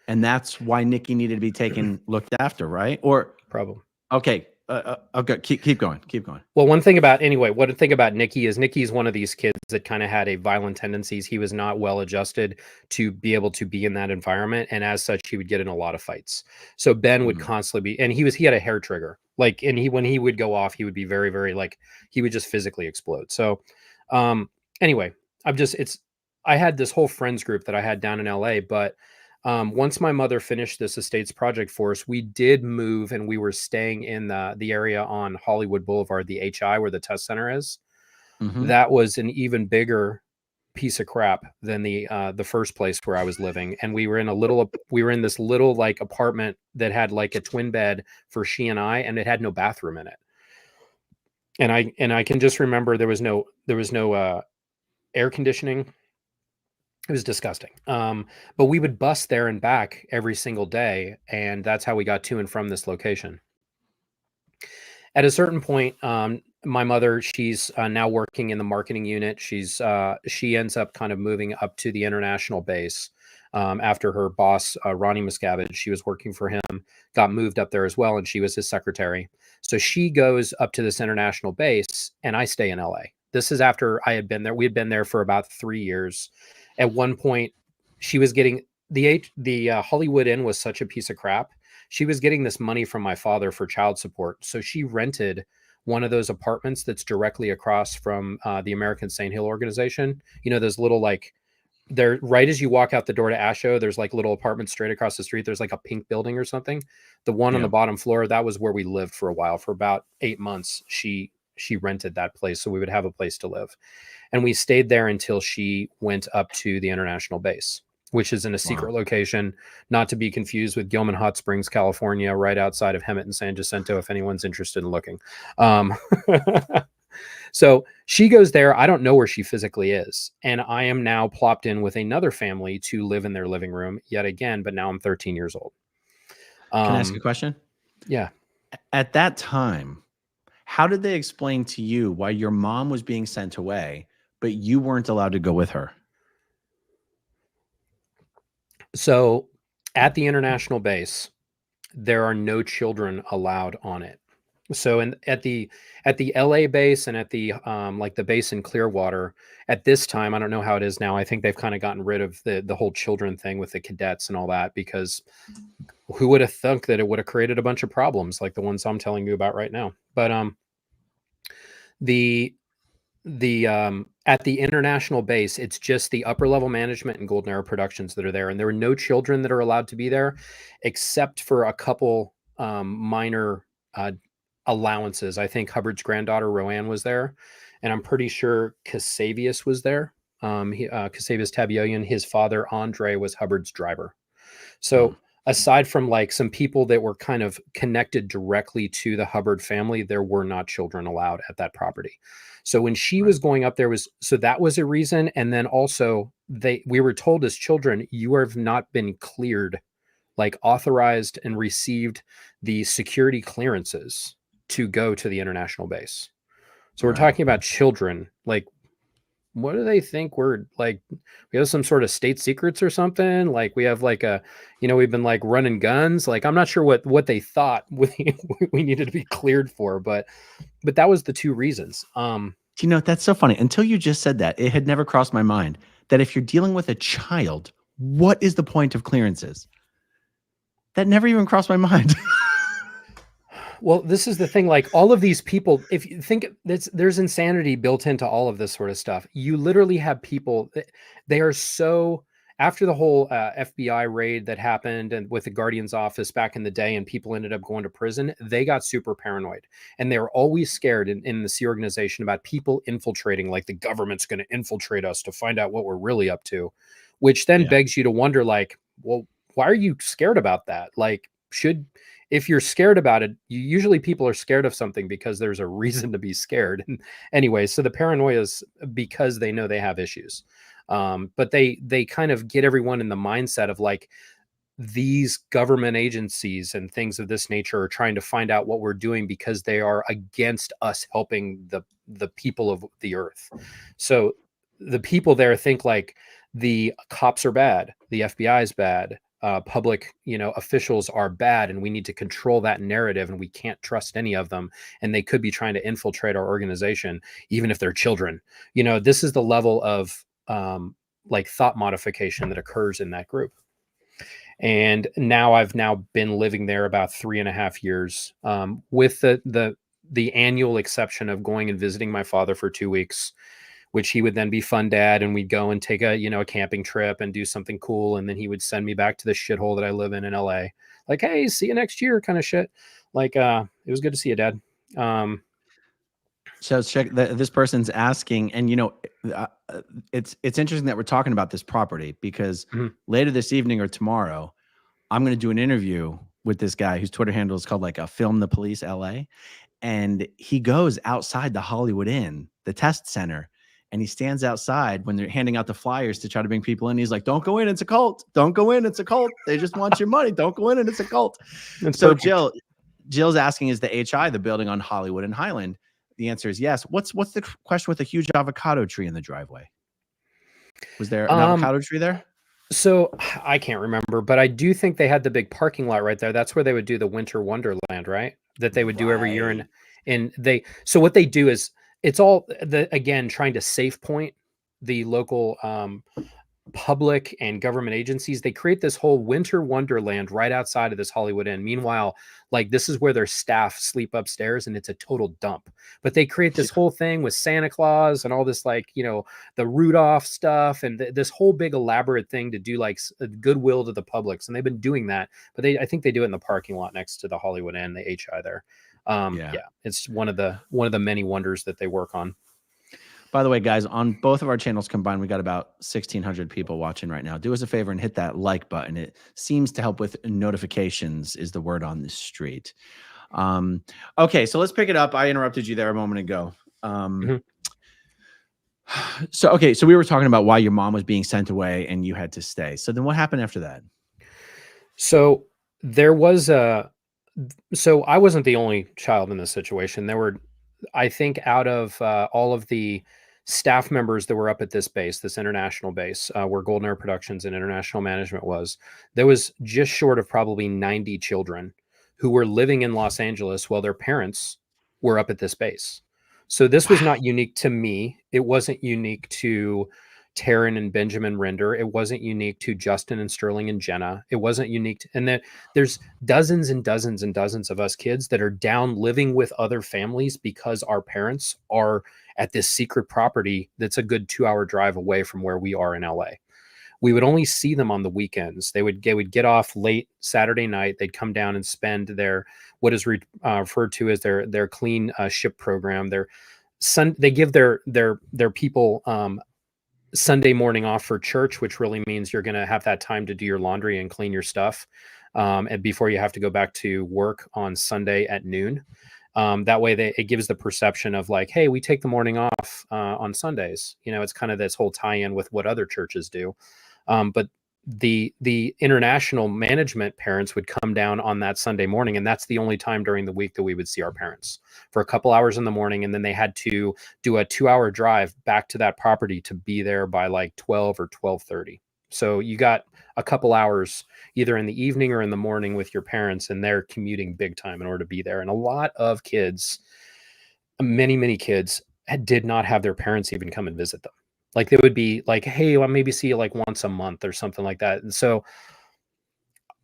And that's why Nicky needed to be looked after, right? Or problem. Okay. Okay. Keep going. Well, one thing about Nicky is Nicky's one of these kids that kind of had a violent tendencies. He was not well adjusted to be able to be in that environment, and as such, he would get in a lot of fights. So Ben would constantly be, and he had a hair trigger, like, and when he would go off, he would be very, very, like, he would just physically explode. So, anyway, I had this whole friends group that I had down in LA, but once my mother finished this estates project for us, we did move, and we were staying in the area on Hollywood Boulevard, the HI, where the test center is. That was an even bigger piece of crap than the first place where I was living. And we were in this little like apartment that had like a twin bed for she and I, and it had no bathroom in it. And I can just remember there was no air conditioning. It was disgusting. But we would bus there and back every single day, and that's how we got to and from this location. at a certain point, my mother, she's now working in the marketing unit. She ends up kind of moving up to the international base after her boss, Ronnie Miscavige, she was working for him, got moved up there as well, and she was his secretary. So she goes up to this international base, and I stay in LA. This is after I had been there. We had been there for about 3 years. At one point, she was getting the Hollywood Inn was such a piece of crap. She was getting this money from my father for child support, so she rented one of those apartments that's directly across from the American Saint Hill organization. You know, those little like there right as you walk out the door to Asho, there's like little apartments straight across the street. There's like a pink building or something. The one on the bottom floor, that was where we lived for a while. For about 8 months, she rented that place so we would have a place to live. And we stayed there until she went up to the international base, which is in a secret location, not to be confused with Gilman Hot Springs, California, right outside of Hemet and San Jacinto, if anyone's interested in looking. So she goes there. I don't know where she physically is. And I am now plopped in with another family to live in their living room yet again, but now I'm 13 years old. Can I ask a question? Yeah. At that time, how did they explain to you why your mom was being sent away, but you weren't allowed to go with her? So at the international base, there are no children allowed on it. So at the LA base and at the like the base in Clearwater at this time, I don't know how it is now. I think they've kind of gotten rid of the whole children thing with the cadets and all that, because who would have thunk that it would have created a bunch of problems like the ones I'm telling you about right now. But the at the international base, it's just the upper level management and Golden Era Productions that are there, and there are no children that are allowed to be there, except for a couple minor allowances. I think Hubbard's granddaughter Roanne was there, and I'm pretty sure Casavius was there. Casavius Tabioyan, his father Andre was Hubbard's driver. So aside from like some people that were kind of connected directly to the Hubbard family, there were not children allowed at that property. So when she was going up there that was a reason. And then also we were told as children, you have not been cleared, like authorized and received the security clearances to go to the international base. So we're talking about children. Like, what do they think we're like? We have some sort of state secrets or something? Like we have like we've been like running guns. Like, I'm not sure what they thought we needed to be cleared for, but that was the two reasons. That's so funny. Until you just said that, it had never crossed my mind that if you're dealing with a child, what is the point of clearances? That never even crossed my mind. Well, this is the thing, like all of these people, if you think there's insanity built into all of this sort of stuff. You literally have people, they are so, after the whole FBI raid that happened and with the Guardian's office back in the day and people ended up going to prison, they got super paranoid. And they were always scared in the Sea organization about people infiltrating, like the government's going to infiltrate us to find out what we're really up to, which then begs you to wonder, like, well, why are you scared about that? Like, if you're scared about it, usually people are scared of something because there's a reason to be scared. And anyway, so the paranoia is because they know they have issues. But they kind of get everyone in the mindset of like, these government agencies and things of this nature are trying to find out what we're doing because they are against us helping the people of the earth. So the people there think like the cops are bad, the FBI is bad, public, officials are bad, and we need to control that narrative, and we can't trust any of them, and they could be trying to infiltrate our organization, even if they're children. This is the level of like thought modification that occurs in that group. And now I've been living there about 3.5 years, with the annual exception of going and visiting my father for 2 weeks, which he would then be fun dad, and we'd go and take a camping trip and do something cool, and then he would send me back to the shithole that I live in LA. Like, hey, see you next year, kind of shit. Like, it was good to see you, Dad. So check this person's asking, and it's interesting that we're talking about this property because later this evening or tomorrow, I'm going to do an interview with this guy whose Twitter handle is called like a Film the Police LA, and he goes outside the Hollywood Inn, the test center. And he stands outside when they're handing out the flyers to try to bring people in. He's like, don't go in. It's a cult. Don't go in. It's a cult. They just want your money. Don't go in. And it's a cult. That's so perfect. Jill, Jill's asking, is the HI the building on Hollywood and Highland? The answer is yes. What's the question with a huge avocado tree in the driveway? Was there an avocado tree there? So I can't remember, but I do think they had the big parking lot right there. That's where they would do the Winter Wonderland, right? That they would do every year. So what they do is it's all again, trying to safe point the local public and government agencies. They create this whole Winter Wonderland right outside of this Hollywood Inn. Meanwhile, like this is where their staff sleep upstairs and it's a total dump. But they create this whole thing with Santa Claus and all this, like, you know, the Rudolph stuff and this whole big elaborate thing to do like goodwill to the public. And they've been doing that, but I think they do it in the parking lot next to the Hollywood Inn, the HI there. Yeah, it's one of the many wonders that they work on. By the way, guys, on both of our channels combined, we got about 1,600 people watching right now. Do us a favor and hit that like button. It seems to help with notifications, is the word on the street. Okay, so let's pick it up. I interrupted you there a moment ago. So we were talking about why your mom was being sent away and you had to stay. So then what happened after that? So there was so I wasn't the only child in this situation. There were, I think, out of all of the staff members that were up at this base, this international base, where Golden Air Productions and International Management was, there was just short of probably 90 children who were living in Los Angeles while their parents were up at this base. So this was not unique to me. It wasn't unique to Taryn and Benjamin Rinder. It wasn't unique to Justin and Sterling and Jenna. It wasn't unique to, and then there's dozens and dozens and dozens of us kids that are down living with other families because our parents are at this secret property that's a good 2-hour drive away from where we are in LA. We would only see them on the weekends. They would get off late Saturday night. They'd come down and spend their, what is referred to as their clean ship program. They give their people Sunday morning off for church, which really means you're going to have that time to do your laundry and clean your stuff, and before you have to go back to work on Sunday at noon. That way it gives the perception of like, hey, we take the morning off on Sundays. You know, it's kind of this whole tie-in with what other churches do. But the international management parents would come down on that Sunday morning, and that's the only time during the week that we would see our parents for a couple hours in the morning, and then they had to do a 2-hour drive back to that property to be there by like 12 or 12:30. So you got a couple hours either in the evening or in the morning with your parents, and they're commuting big time in order to be there. And a lot of kids, many kids, did not have their parents even come and visit them. Like they would be like, hey, I'll maybe see you like once a month or something like that. And so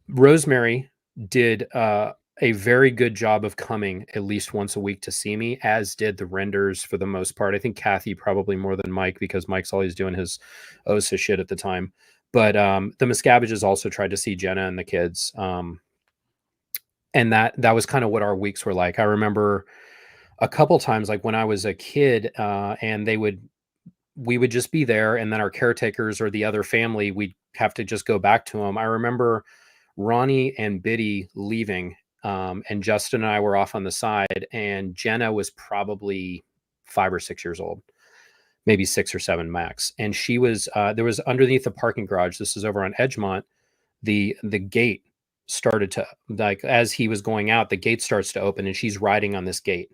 Rosemary did a very good job of coming at least once a week to see me, as did the Renders for the most part. I think Kathy probably more than Mike, because Mike's always doing his OSA shit at the time. But the Miscaviges also tried to see Jenna and the kids. And that was kind of what our weeks were like. I remember a couple times, like when I was a kid, and we would just be there, and then our caretakers or the other family, we'd have to just go back to them. I remember Ronnie and Biddy leaving, and Justin and I were off on the side, and Jenna was probably 5 or 6 years old, maybe 6 or 7 max. And she was, there was underneath the parking garage, this is over on Edgemont, the gate started to, like, as he was going out, the gate starts to open and she's riding on this gate.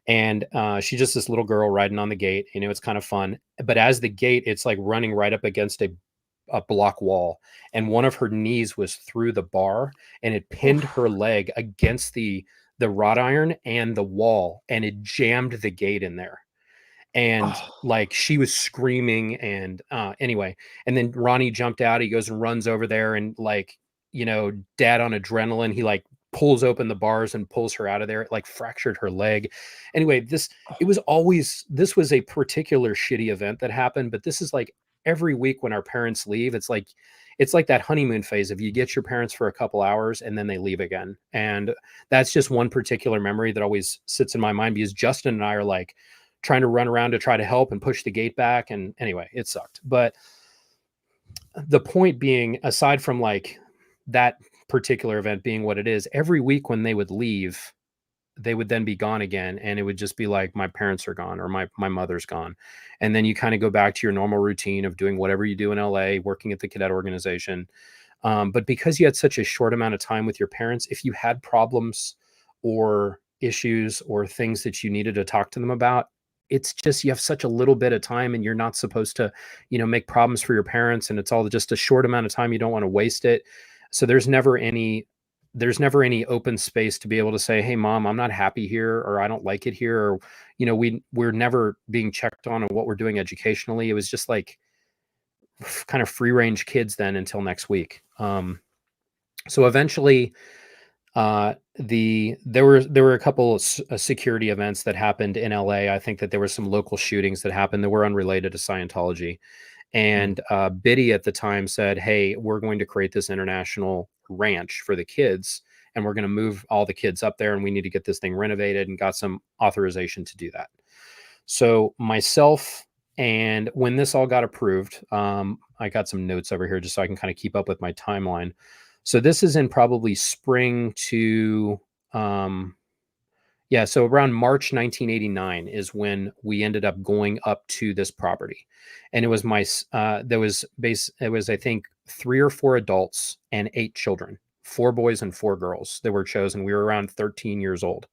And she's just this little girl riding on the gate. You know, it's kind of fun. But as the gate, it's like running right up against a block wall. And one of her knees was through the bar, and it pinned her leg against the wrought iron and the wall, and it jammed the gate in there. And like she was screaming. And anyway, and then Ronnie jumped out. He goes and runs over there, and like, you know, dad on adrenaline, he like pulls open the bars and pulls her out of there. It like fractured her leg. Anyway, this was a particular shitty event that happened, but this is like every week when our parents leave, it's like that honeymoon phase of you get your parents for a couple hours and then they leave again. And that's just one particular memory that always sits in my mind, because Justin and I are like trying to run around to try to help and push the gate back. And anyway, it sucked. But the point being, aside from like that particular event being what it is, every week when they would leave, they would then be gone again, and it would just be like, my parents are gone, or my mother's gone. And then you kind of go back to your normal routine of doing whatever you do in LA, working at the cadet organization. But because you had such a short amount of time with your parents, if you had problems or issues or things that you needed to talk to them about, it's just you have such a little bit of time, and you're not supposed to, make problems for your parents, and it's all just a short amount of time. You don't want to waste it. So there's never any open space to be able to say, hey mom, I'm not happy here, or I don't like it here, or we're never being checked on what we're doing educationally. It was just like kind of free range kids then until next week. So eventually there were a couple of security events that happened in LA. I think that there were some local shootings that happened that were unrelated to Scientology. And Biddy at the time said, hey, we're going to create this international ranch for the kids, and we're going to move all the kids up there, and we need to get this thing renovated, and got some authorization to do that. So myself, and when this all got approved, I got some notes over here just so I can kind of keep up with my timeline. So this is in probably spring to, so around March 1989 is when we ended up going up to this property. And it was it was, I think, 3 or 4 adults and 8 children, 4 boys and 4 girls that were chosen. We were around 13 years old.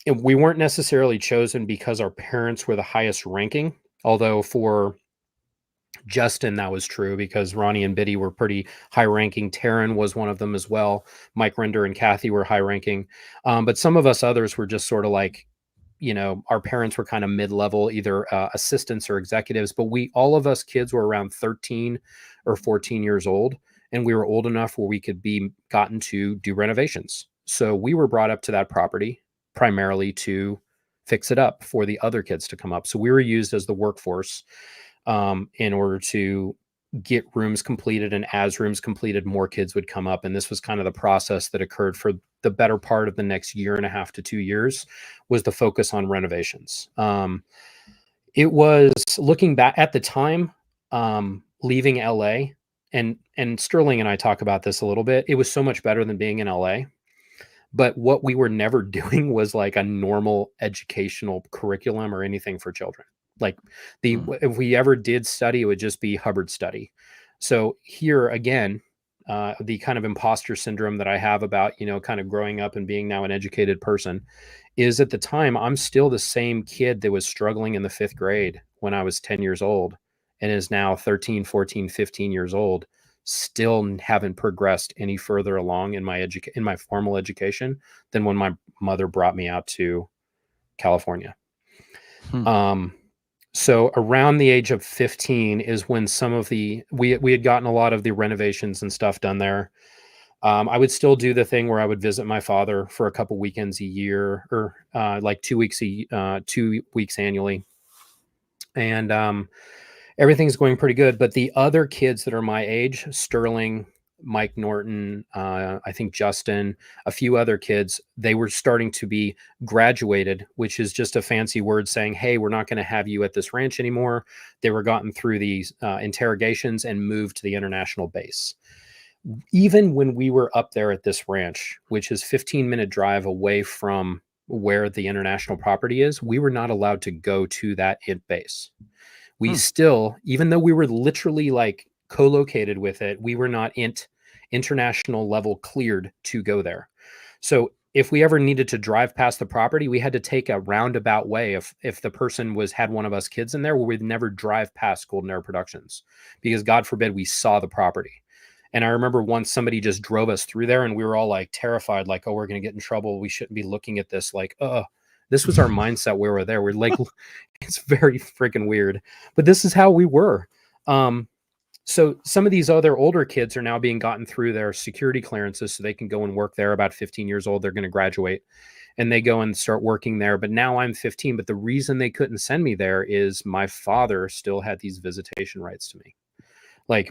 And we weren't necessarily chosen because our parents were the highest ranking, although for Justin, that was true because Ronnie and Biddy were pretty high ranking. Taryn was one of them as well. Mike Rinder and Kathy were high ranking. But some of us others were just sort of like, our parents were kind of mid-level, either assistants or executives. But all of us kids were around 13 or 14 years old. And we were old enough where we could be gotten to do renovations. So we were brought up to that property primarily to fix it up for the other kids to come up. So we were used as the workforce in order to get rooms completed. And as rooms completed, more kids would come up. And this was kind of the process that occurred for the better part of the next 1.5 to 2 years, was the focus on renovations. It was, looking back at the time, leaving LA, and Sterling and I talk about this a little bit. It was so much better than being in LA. But what we were never doing was like a normal educational curriculum or anything for children. Like if we ever did study, it would just be Hubbard study. So here again, the kind of imposter syndrome that I have about, kind of growing up and being now an educated person, is at the time, I'm still the same kid that was struggling in the 5th grade when I was 10 years old, and is now 13, 14, 15 years old. Still haven't progressed any further along in my formal education than when my mother brought me out to California. So around the age of 15 is when we had gotten a lot of the renovations and stuff done there. I would still do the thing where I would visit my father for a couple weekends a year, or like 2 weeks 2 weeks annually. And everything's going pretty good. But the other kids that are my age, Sterling, Mike Norton, I think Justin, a few other kids, they were starting to be graduated, which is just a fancy word saying, hey, we're not going to have you at this ranch anymore. They were gotten through these interrogations and moved to the international base. Even when we were up there at this ranch, which is 15-minute drive away from where the international property is, we were not allowed to go to that base. We still, even though we were literally like co-located with it, we were not international level cleared to go there. So if we ever needed to drive past the property, we had to take a roundabout way. If the person had one of us kids in there, we'd never drive past Golden Era Productions, because God forbid we saw the property. And I remember once somebody just drove us through there, and we were all like terrified, like, oh, we're going to get in trouble. We shouldn't be looking at this. Like, this was our mindset. We were there. We're like, it's very freaking weird, but this is how we were. So some of these other older kids are now being gotten through their security clearances so they can go and work there. About 15 years old, they're going to graduate, and they go and start working there. But now I'm 15. But the reason they couldn't send me there is my father still had these visitation rights to me. Like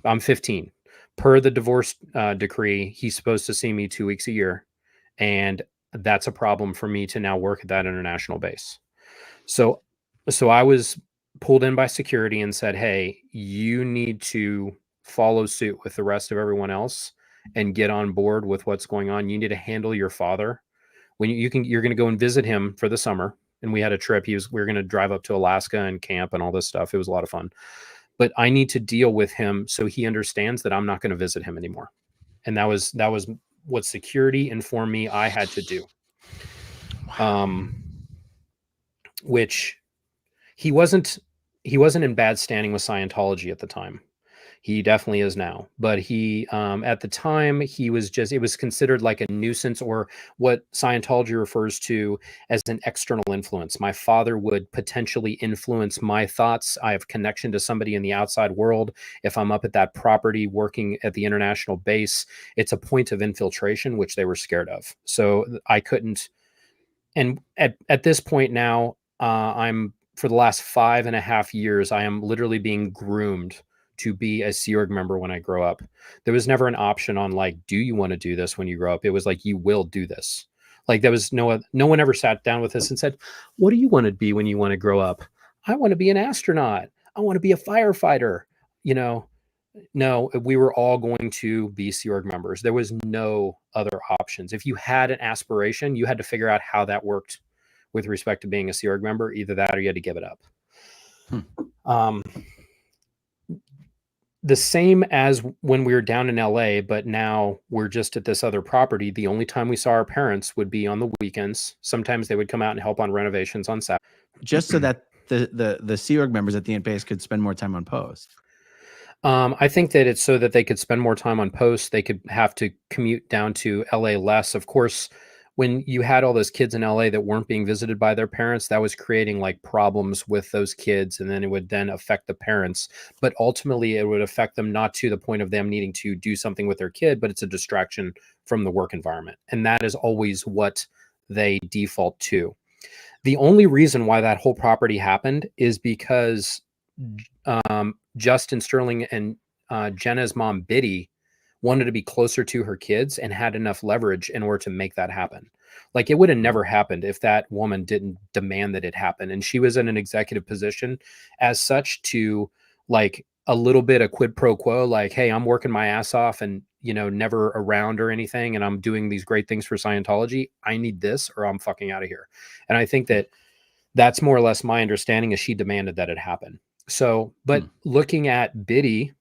I'm 15. Per the divorce decree, he's supposed to see me 2 weeks a year. And that's a problem for me to now work at that international base. So I was pulled in by security and said, hey, you need to follow suit with the rest of everyone else and get on board with what's going on. You need to handle your father. When you're going to go and visit him for the summer. And we had a trip. We were going to drive up to Alaska and camp and all this stuff. It was a lot of fun. But I need to deal with him so he understands that I'm not going to visit him anymore. And that was what security informed me I had to do. Which he wasn't in bad standing with Scientology at the time. He definitely is now, but he at the time he was just, it was considered like a nuisance, or what Scientology refers to as an external influence. My father would potentially influence my thoughts. I have connection to somebody in the outside world. If I'm up at that property working at the international base, it's a point of infiltration, which they were scared of. So I couldn't. And at this point now, I'm, for the last 5.5 years, I am literally being groomed to be a Sea Org member when I grow up. There was never an option on like, do you want to do this when you grow up? It was like, you will do this. Like there was no one ever sat down with us and said, what do you want to be when you want to grow up? I want to be an astronaut. I want to be a firefighter. You know, no, we were all going to be Sea Org members. There was no other options. If you had an aspiration, you had to figure out how that worked with respect to being a Sea Org member. Either that or you had to give it up. The same as when we were down in LA, but now we're just at this other property. The only time we saw our parents would be on the weekends. Sometimes they would come out and help on renovations on Saturday. Just so that the Sea Org members at the base could spend more time on post. I think that it's so that they could spend more time on post. They could have to commute down to LA less. Of course, when you had all those kids in LA that weren't being visited by their parents, that was creating like problems with those kids. And then it would then affect the parents. But ultimately, it would affect them not to the point of them needing to do something with their kid, but it's a distraction from the work environment. And that is always what they default to. The only reason why that whole property happened is because Justin Sterling and Jenna's mom, Biddy, wanted to be closer to her kids and had enough leverage in order to make that happen. Like it would have never happened if that woman didn't demand that it happen. And she was in an executive position as such to like a little bit of quid pro quo, like, hey, I'm working my ass off and, you know, never around or anything. And I'm doing these great things for Scientology. I need this or I'm fucking out of here. And I think that that's more or less my understanding, is she demanded that it happen. So, but looking at Biddy,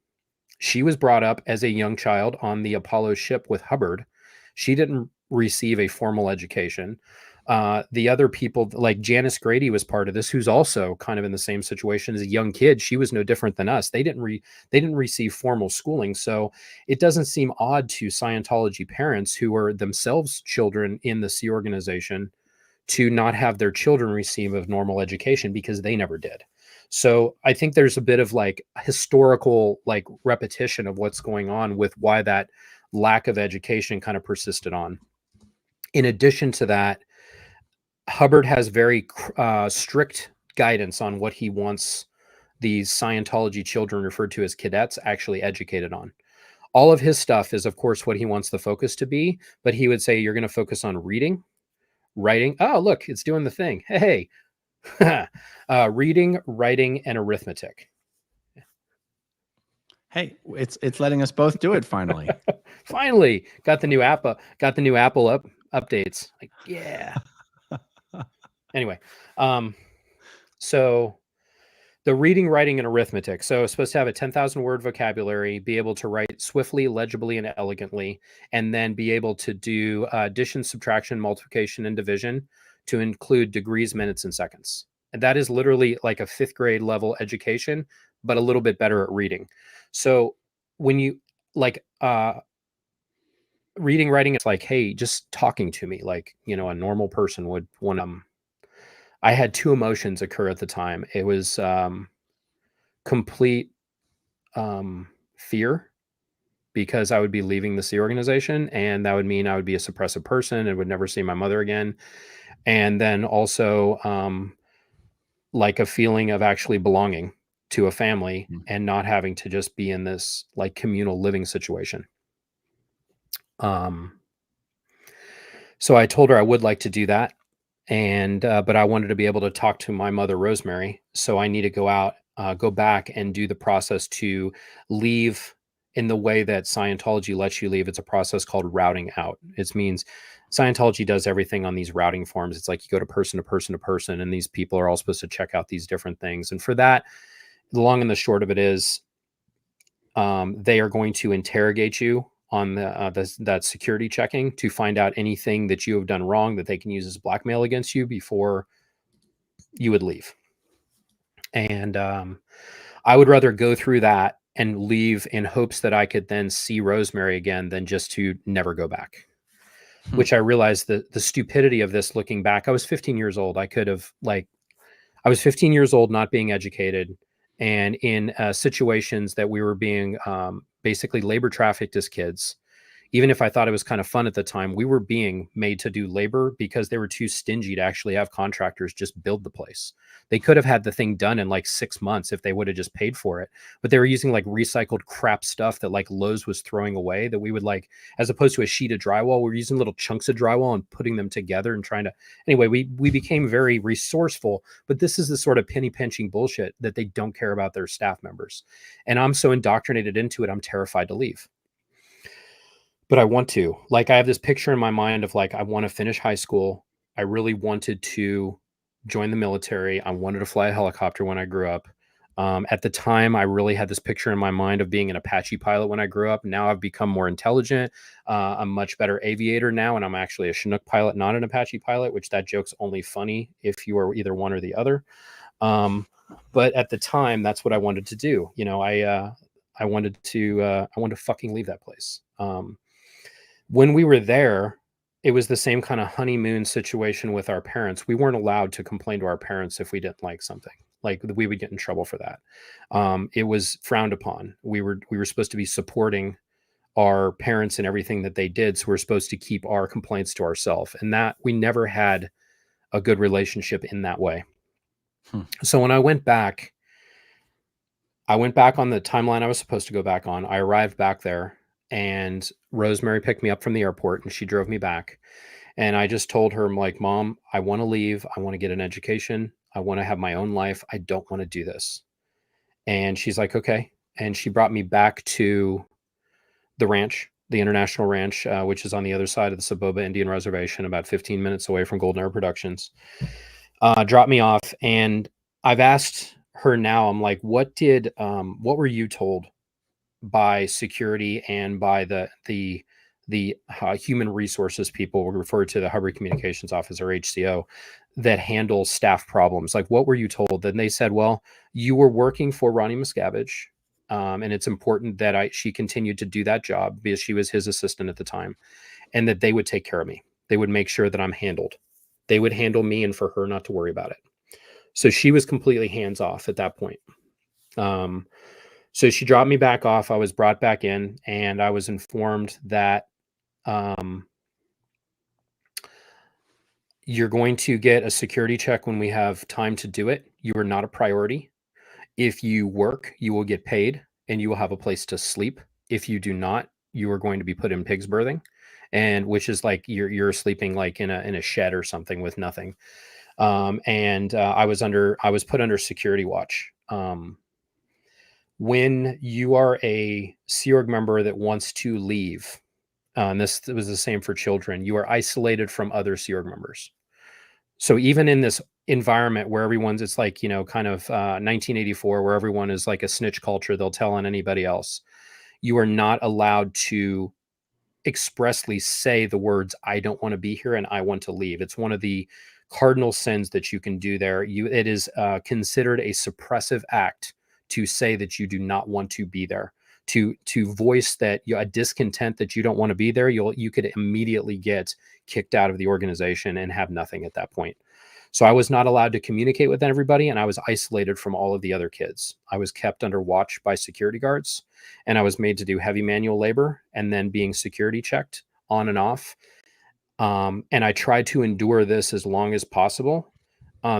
she was brought up as a young child on the Apollo ship with Hubbard. She didn't receive a formal education. The other people, like Janice Grady was part of this, who's also kind of in the same situation as a young kid. She was no different than us. They didn't receive formal schooling. So it doesn't seem odd to Scientology parents who are themselves children in the Sea organization to not have their children receive a normal education because they never did. So I think there's a bit of like historical like repetition of what's going on with why that lack of education kind of persisted on. In addition to that, Hubbard has very strict guidance on what he wants these Scientology children, referred to as cadets, actually educated on. All of his stuff is, of course, what he wants the focus to be, but he would say, you're going to focus on reading, writing. Oh, look, it's doing the thing. Hey, reading, writing, and arithmetic. Hey, it's letting us both do it finally. Finally, got the new Apple updates. Like, yeah. Anyway, so the reading, writing, and arithmetic. So it's supposed to have a 10,000 word vocabulary, be able to write swiftly, legibly, and elegantly, and then be able to do addition, subtraction, multiplication, and division to include degrees, minutes, and seconds. And that is literally like a 5th grade level education, but a little bit better at reading. So when you like reading, writing, it's like, hey, just talking to me like, you know, a normal person would want to. I had 2 emotions occur at the time. It was complete fear, because I would be leaving the Sea organization, and that would mean I would be a suppressive person and would never see my mother again. And then also like a feeling of actually belonging to a family and not having to just be in this like communal living situation. So I told her I would like to do that. And, but I wanted to be able to talk to my mother, Rosemary. So I need to go back and do the process to leave in the way that Scientology lets you leave. It's a process called routing out. It means Scientology does everything on these routing forms. It's like you go to person to person to person, and these people are all supposed to check out these different things. And for that, the long and the short of it is, they are going to interrogate you on that security checking to find out anything that you have done wrong that they can use as blackmail against you before you would leave. And I would rather go through that and leave in hopes that I could then see Rosemary again than just to never go back. Which I realized the stupidity of this looking back. I was 15 years old. I was 15 years old, not being educated, and in situations that we were being basically labor trafficked as kids. Even if I thought it was kind of fun at the time, we were being made to do labor because they were too stingy to actually have contractors just build the place. They could have had the thing done in like 6 months if they would have just paid for it. But they were using like recycled crap stuff that like Lowe's was throwing away that we would like, as opposed to a sheet of drywall, we're using little chunks of drywall and putting them together and trying to, anyway, we became very resourceful, but this is the sort of penny pinching bullshit that they don't care about their staff members. And I'm so indoctrinated into it, I'm terrified to leave. But I want to. Like, I have this picture in my mind of like, I want to finish high school. I really wanted to join the military. I wanted to fly a helicopter when I grew up. At the time, I really had this picture in my mind of being an Apache pilot when I grew up. Now I've become more intelligent. I'm a much better aviator now, and I'm actually a Chinook pilot, not an Apache pilot, which that joke's only funny if you are either one or the other. But at the time, that's what I wanted to do. You know, I wanted to fucking leave that place. When we were there, it was the same kind of honeymoon situation with our parents. We weren't allowed to complain to our parents if we didn't like something. Like, we would get in trouble for that. It was frowned upon. We were supposed to be supporting our parents and everything that they did. So we're supposed to keep our complaints to ourselves, and that we never had a good relationship in that way. So when I went back on the timeline I was supposed to go back on. I arrived back there, and Rosemary picked me up from the airport and she drove me back. And I just told her, I'm like, Mom, I want to leave. I want to get an education. I want to have my own life. I don't want to do this. And she's like, okay. And she brought me back to the ranch, the International Ranch, which is on the other side of the Saboba Indian Reservation, about 15 minutes away from Golden Hour Productions. Dropped me off. And I've asked her now, I'm like, what were you told by security and by the human resources people, we refer to the Hubbard Communications Office, or HCO, that handles staff problems? Like, what were you told? Then they said, well, you were working for Ronnie Miscavige, and it's important that she continued to do that job because she was his assistant at the time, and that they would take care of me. They would make sure that I'm handled. They would handle me, and for her not to worry about it. So she was completely hands off at that point. So she dropped me back off. I was brought back in, and I was informed that you're going to get a security check when we have time to do it. You are not a priority. If you work, you will get paid and you will have a place to sleep. If you do not, you are going to be put in pig's berthing, and which is like you're sleeping like in a shed or something with nothing. I was put under security watch. When you are a Sea Org member that wants to leave, and this was the same for children, you are isolated from other Sea Org members. So even in this environment where it's like, you know, kind of 1984, where everyone is like a snitch culture, they'll tell on anybody else. You are not allowed to expressly say the words, I don't want to be here and I want to leave. It's one of the cardinal sins that you can do there. It is considered a suppressive act to say that you do not want to be there, to voice that a discontent that you don't want to be there. You could immediately get kicked out of the organization and have nothing at that point. So I was not allowed to communicate with everybody, and I was isolated from all of the other kids. I was kept under watch by security guards, and I was made to do heavy manual labor and then being security checked on and off. And I tried to endure this as long as possible.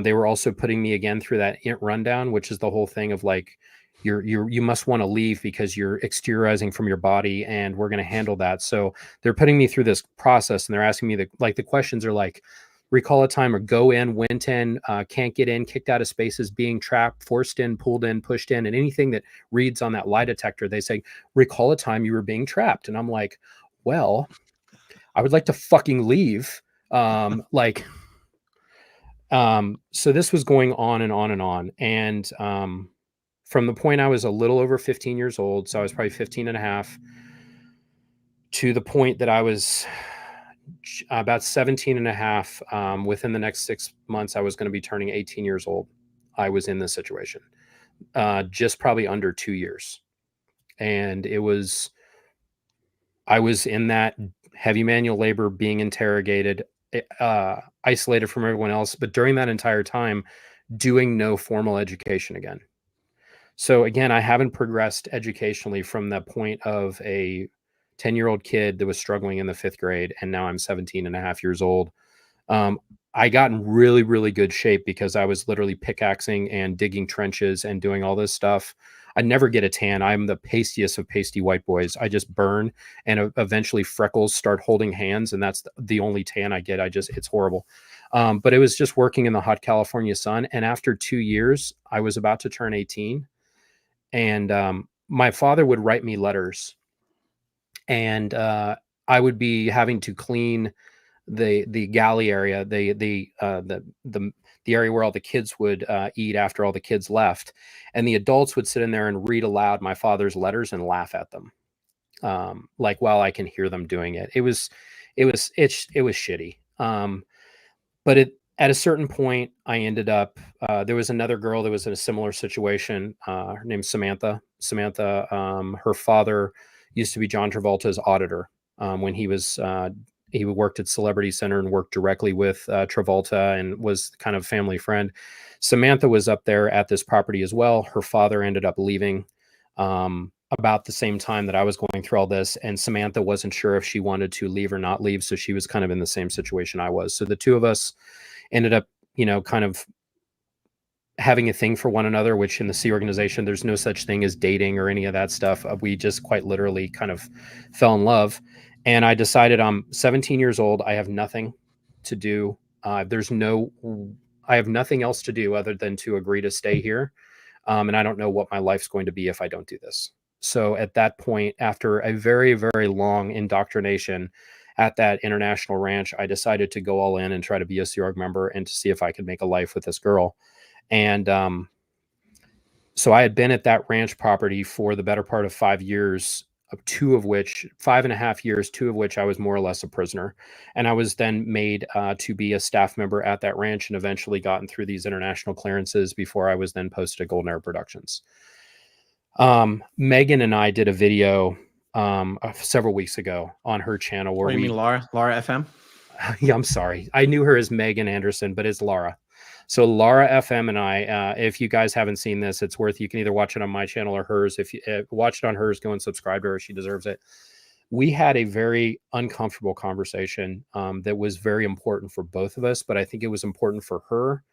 They were also putting me again through that rundown, which is the whole thing of like, you must want to leave because you're exteriorizing from your body, and we're going to handle that. So they're putting me through this process, and they're asking me the questions are like, recall a time, or go in, went in, can't get in, kicked out of spaces, being trapped, forced in, pulled in, pushed in, and anything that reads on that lie detector, they say, recall a time you were being trapped. And I'm like, well, I would like to fucking leave. So this was going on and on and on. And from the point I was a little over 15 years old, so I was probably 15 and a half, to the point that I was about 17 and a half. Within the next 6 months, I was going to be turning 18 years old. I was in this situation, just probably under 2 years. And I was in that heavy manual labor, being interrogated, isolated from everyone else. But during that entire time, doing no formal education again. So again, I haven't progressed educationally from that point of a 10-year-old kid that was struggling in the 5th grade. And now I'm 17 and a half years old. I got in really, really good shape because I was literally pickaxing and digging trenches and doing all this stuff. I never get a tan. I'm the pastiest of pasty white boys. I just burn, and eventually freckles start holding hands. And that's the only tan I get. It's horrible. But it was just working in the hot California sun. And after 2 years, I was about to turn 18. And my father would write me letters, and I would be having to clean the galley area, the area where all the kids would eat after all the kids left, and the adults would sit in there and read aloud my father's letters and laugh at them, like while I can hear them doing it. It was shitty. But at a certain point, I ended up. There was another girl that was in a similar situation. Her name's Samantha. Samantha, her father used to be John Travolta's auditor when he worked at Celebrity Center and worked directly with Travolta and was kind of family friend. Samantha was up there at this property as well. Her father ended up leaving about the same time that I was going through all this, and Samantha wasn't sure if she wanted to leave or not leave. So she was kind of in the same situation I was. So the two of us ended up, kind of having a thing for one another, which in the Sea organization, there's no such thing as dating or any of that stuff. We just quite literally kind of fell in love. And I decided I'm 17 years old. I have nothing to do. I have nothing else to do other than to agree to stay here. And I don't know what my life's going to be if I don't do this. So at that point, after a very, very long indoctrination at that international ranch, I decided to go all in and try to be a Sea Org member and to see if I could make a life with this girl. And so I had been at that ranch property for the better part of 5 years, 5.5 years, 2 of which I was more or less a prisoner. And I was then made to be a staff member at that ranch, and eventually gotten through these international clearances before I was then posted at Golden Era Productions. Megan and I did a video several weeks ago on her channel where you mean Laura FM? Yeah, I'm sorry. I knew her as Megan Anderson, but it's Laura. So Laura FM and I, if you guys haven't seen this, it's worth, you can either watch it on my channel or hers. If you watch it on hers, go and subscribe to her. She deserves it. We had a very uncomfortable conversation that was very important for both of us, but I think it was important for her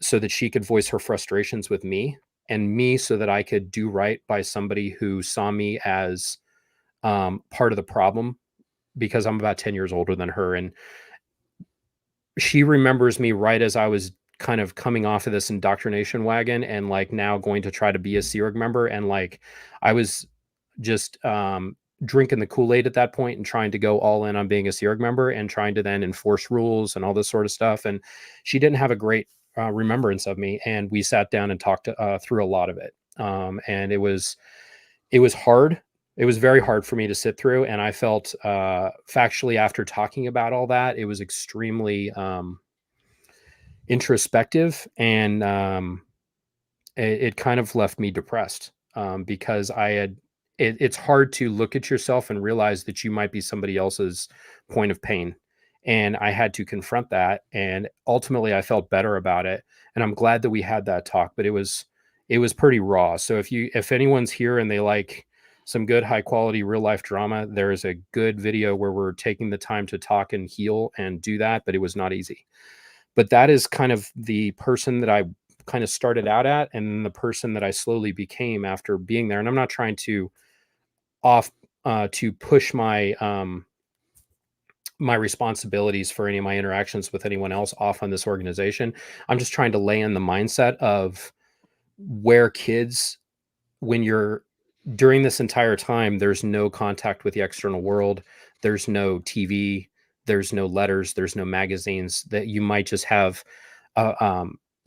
so that she could voice her frustrations with me, and me so that I could do right by somebody who saw me as part of the problem, because I'm about 10 years older than her. And she remembers me right as I was kind of coming off of this indoctrination wagon and like now going to try to be a Sea Org member. And like, I was just drinking the Kool-Aid at that point and trying to go all in on being a Sea Org member and trying to then enforce rules and all this sort of stuff. And she didn't have a great remembrance of me. And we sat down and talked through a lot of it. And it was hard. It was very hard for me to sit through. And I felt factually, after talking about all that, it was extremely introspective, and it kind of left me depressed because it's hard to look at yourself and realize that you might be somebody else's point of pain. And I had to confront that. And ultimately I felt better about it. And I'm glad that we had that talk, but it was pretty raw. So if anyone's here and they like some good high quality real life drama, there's a good video where we're taking the time to talk and heal and do that, but it was not easy. But that is kind of the person that I kind of started out at, and the person that I slowly became after being there. And I'm not trying to push my my responsibilities for any of my interactions with anyone else off on this organization. I'm just trying to lay in the mindset of where kids, when you're during this entire time, there's no contact with the external world. There's no TV. There's no letters. There's no magazines. That you might just have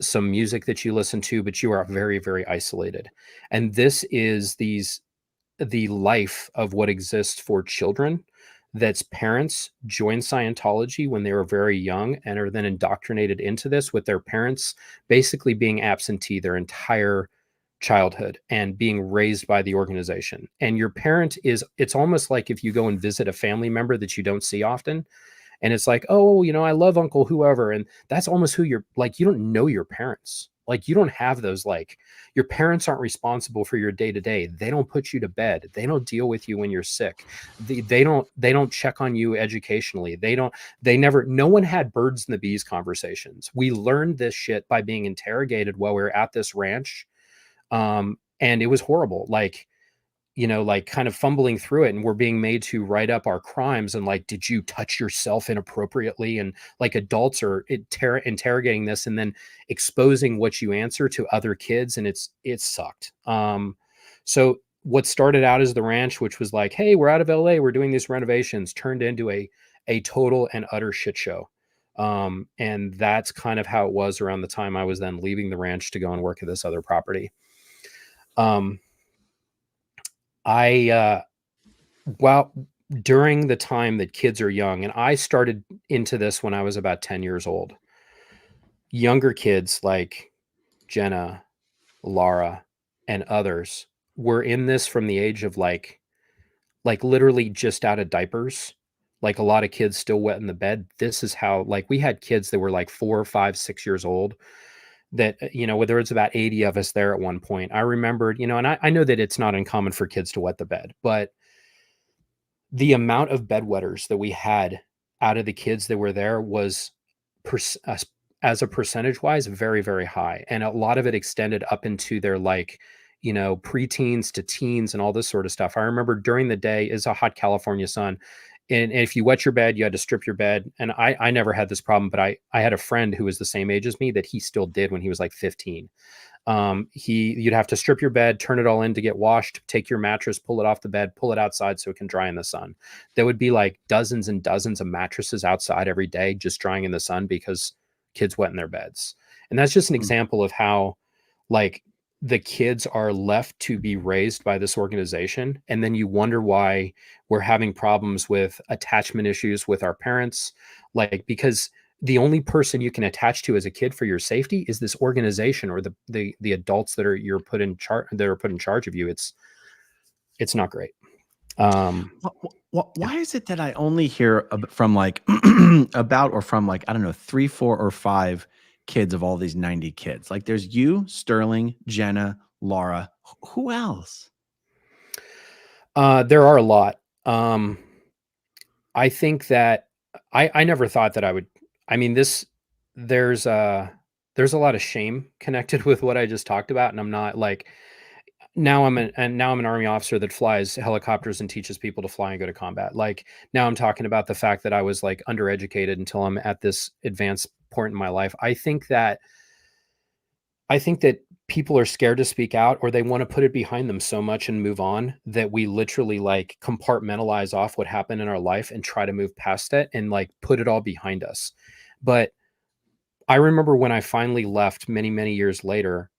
some music that you listen to, but you are very, very isolated. And this is the life of what exists for children. that's parents join Scientology when they were very young and are then indoctrinated into this, with their parents basically being absentee their entire childhood and being raised by the organization. And your parent is, it's almost like if you go and visit a family member that you don't see often, and it's like, oh, you know, I love Uncle whoever. And that's almost who you're like, you don't know your parents. Like, you don't have those, like, your parents aren't responsible for your day to day. They don't put you to bed. They don't deal with you when you're sick. They don't check on you educationally. No one had birds and the bees conversations. We learned this shit by being interrogated while we were at this ranch. And it was horrible. Like, you know, like kind of fumbling through it, and we're being made to write up our crimes and like, did you touch yourself inappropriately? And like adults are interrogating this and then exposing what you answer to other kids. And it sucked. So what started out as the ranch, which was like, hey, we're out of LA, we're doing these renovations, turned into a total and utter shit show. And that's kind of how it was around the time I was then leaving the ranch to go and work at this other property. Well, during the time that kids are young, and I started into this when I was about 10 years old, younger kids like Jenna, Laura, and others were in this from the age of like literally just out of diapers. Like a lot of kids still wet in the bed. This is how, like, we had kids that were like 4, 5, 6 years old that, you know, whether it's about 80 of us there at one point. I remembered, you know, and I know that it's not uncommon for kids to wet the bed, but the amount of bedwetters that we had out of the kids that were there was as a percentage wise, very, very high. And a lot of it extended up into their, like, you know, preteens to teens and all this sort of stuff. I remember during the day is a hot California sun. And if you wet your bed, you had to strip your bed. And I never had this problem, but I had a friend who was the same age as me that he still did when he was like 15. You'd have to strip your bed, turn it all in to get washed, take your mattress, pull it off the bed, pull it outside so it can dry in the sun. There would be like dozens and dozens of mattresses outside every day, just drying in the sun because kids wet in their beds. And that's just an example of how, like, the kids are left to be raised by this organization. And then you wonder why we're having problems with attachment issues with our parents. Like, because the only person you can attach to as a kid for your safety is this organization or the adults that are put in charge of you. It's not great. Why is it that I only hear from like about, or from like, I don't know, 3, 4, or 5 kids of all these 90 kids? Like, there's you, Sterling, Jenna, Laura. Who else? There are a lot. I think that I never thought that I would. I mean, there's a lot of shame connected with what I just talked about, and I'm not like, now I'm an Army officer that flies helicopters and teaches people to fly and go to combat. Like, now I'm talking about the fact that I was like undereducated until I'm at this advanced point in my life. I think that people are scared to speak out, or they want to put it behind them so much and move on, that we literally like compartmentalize off what happened in our life and try to move past it and like put it all behind us. But I remember when I finally left many, many years later,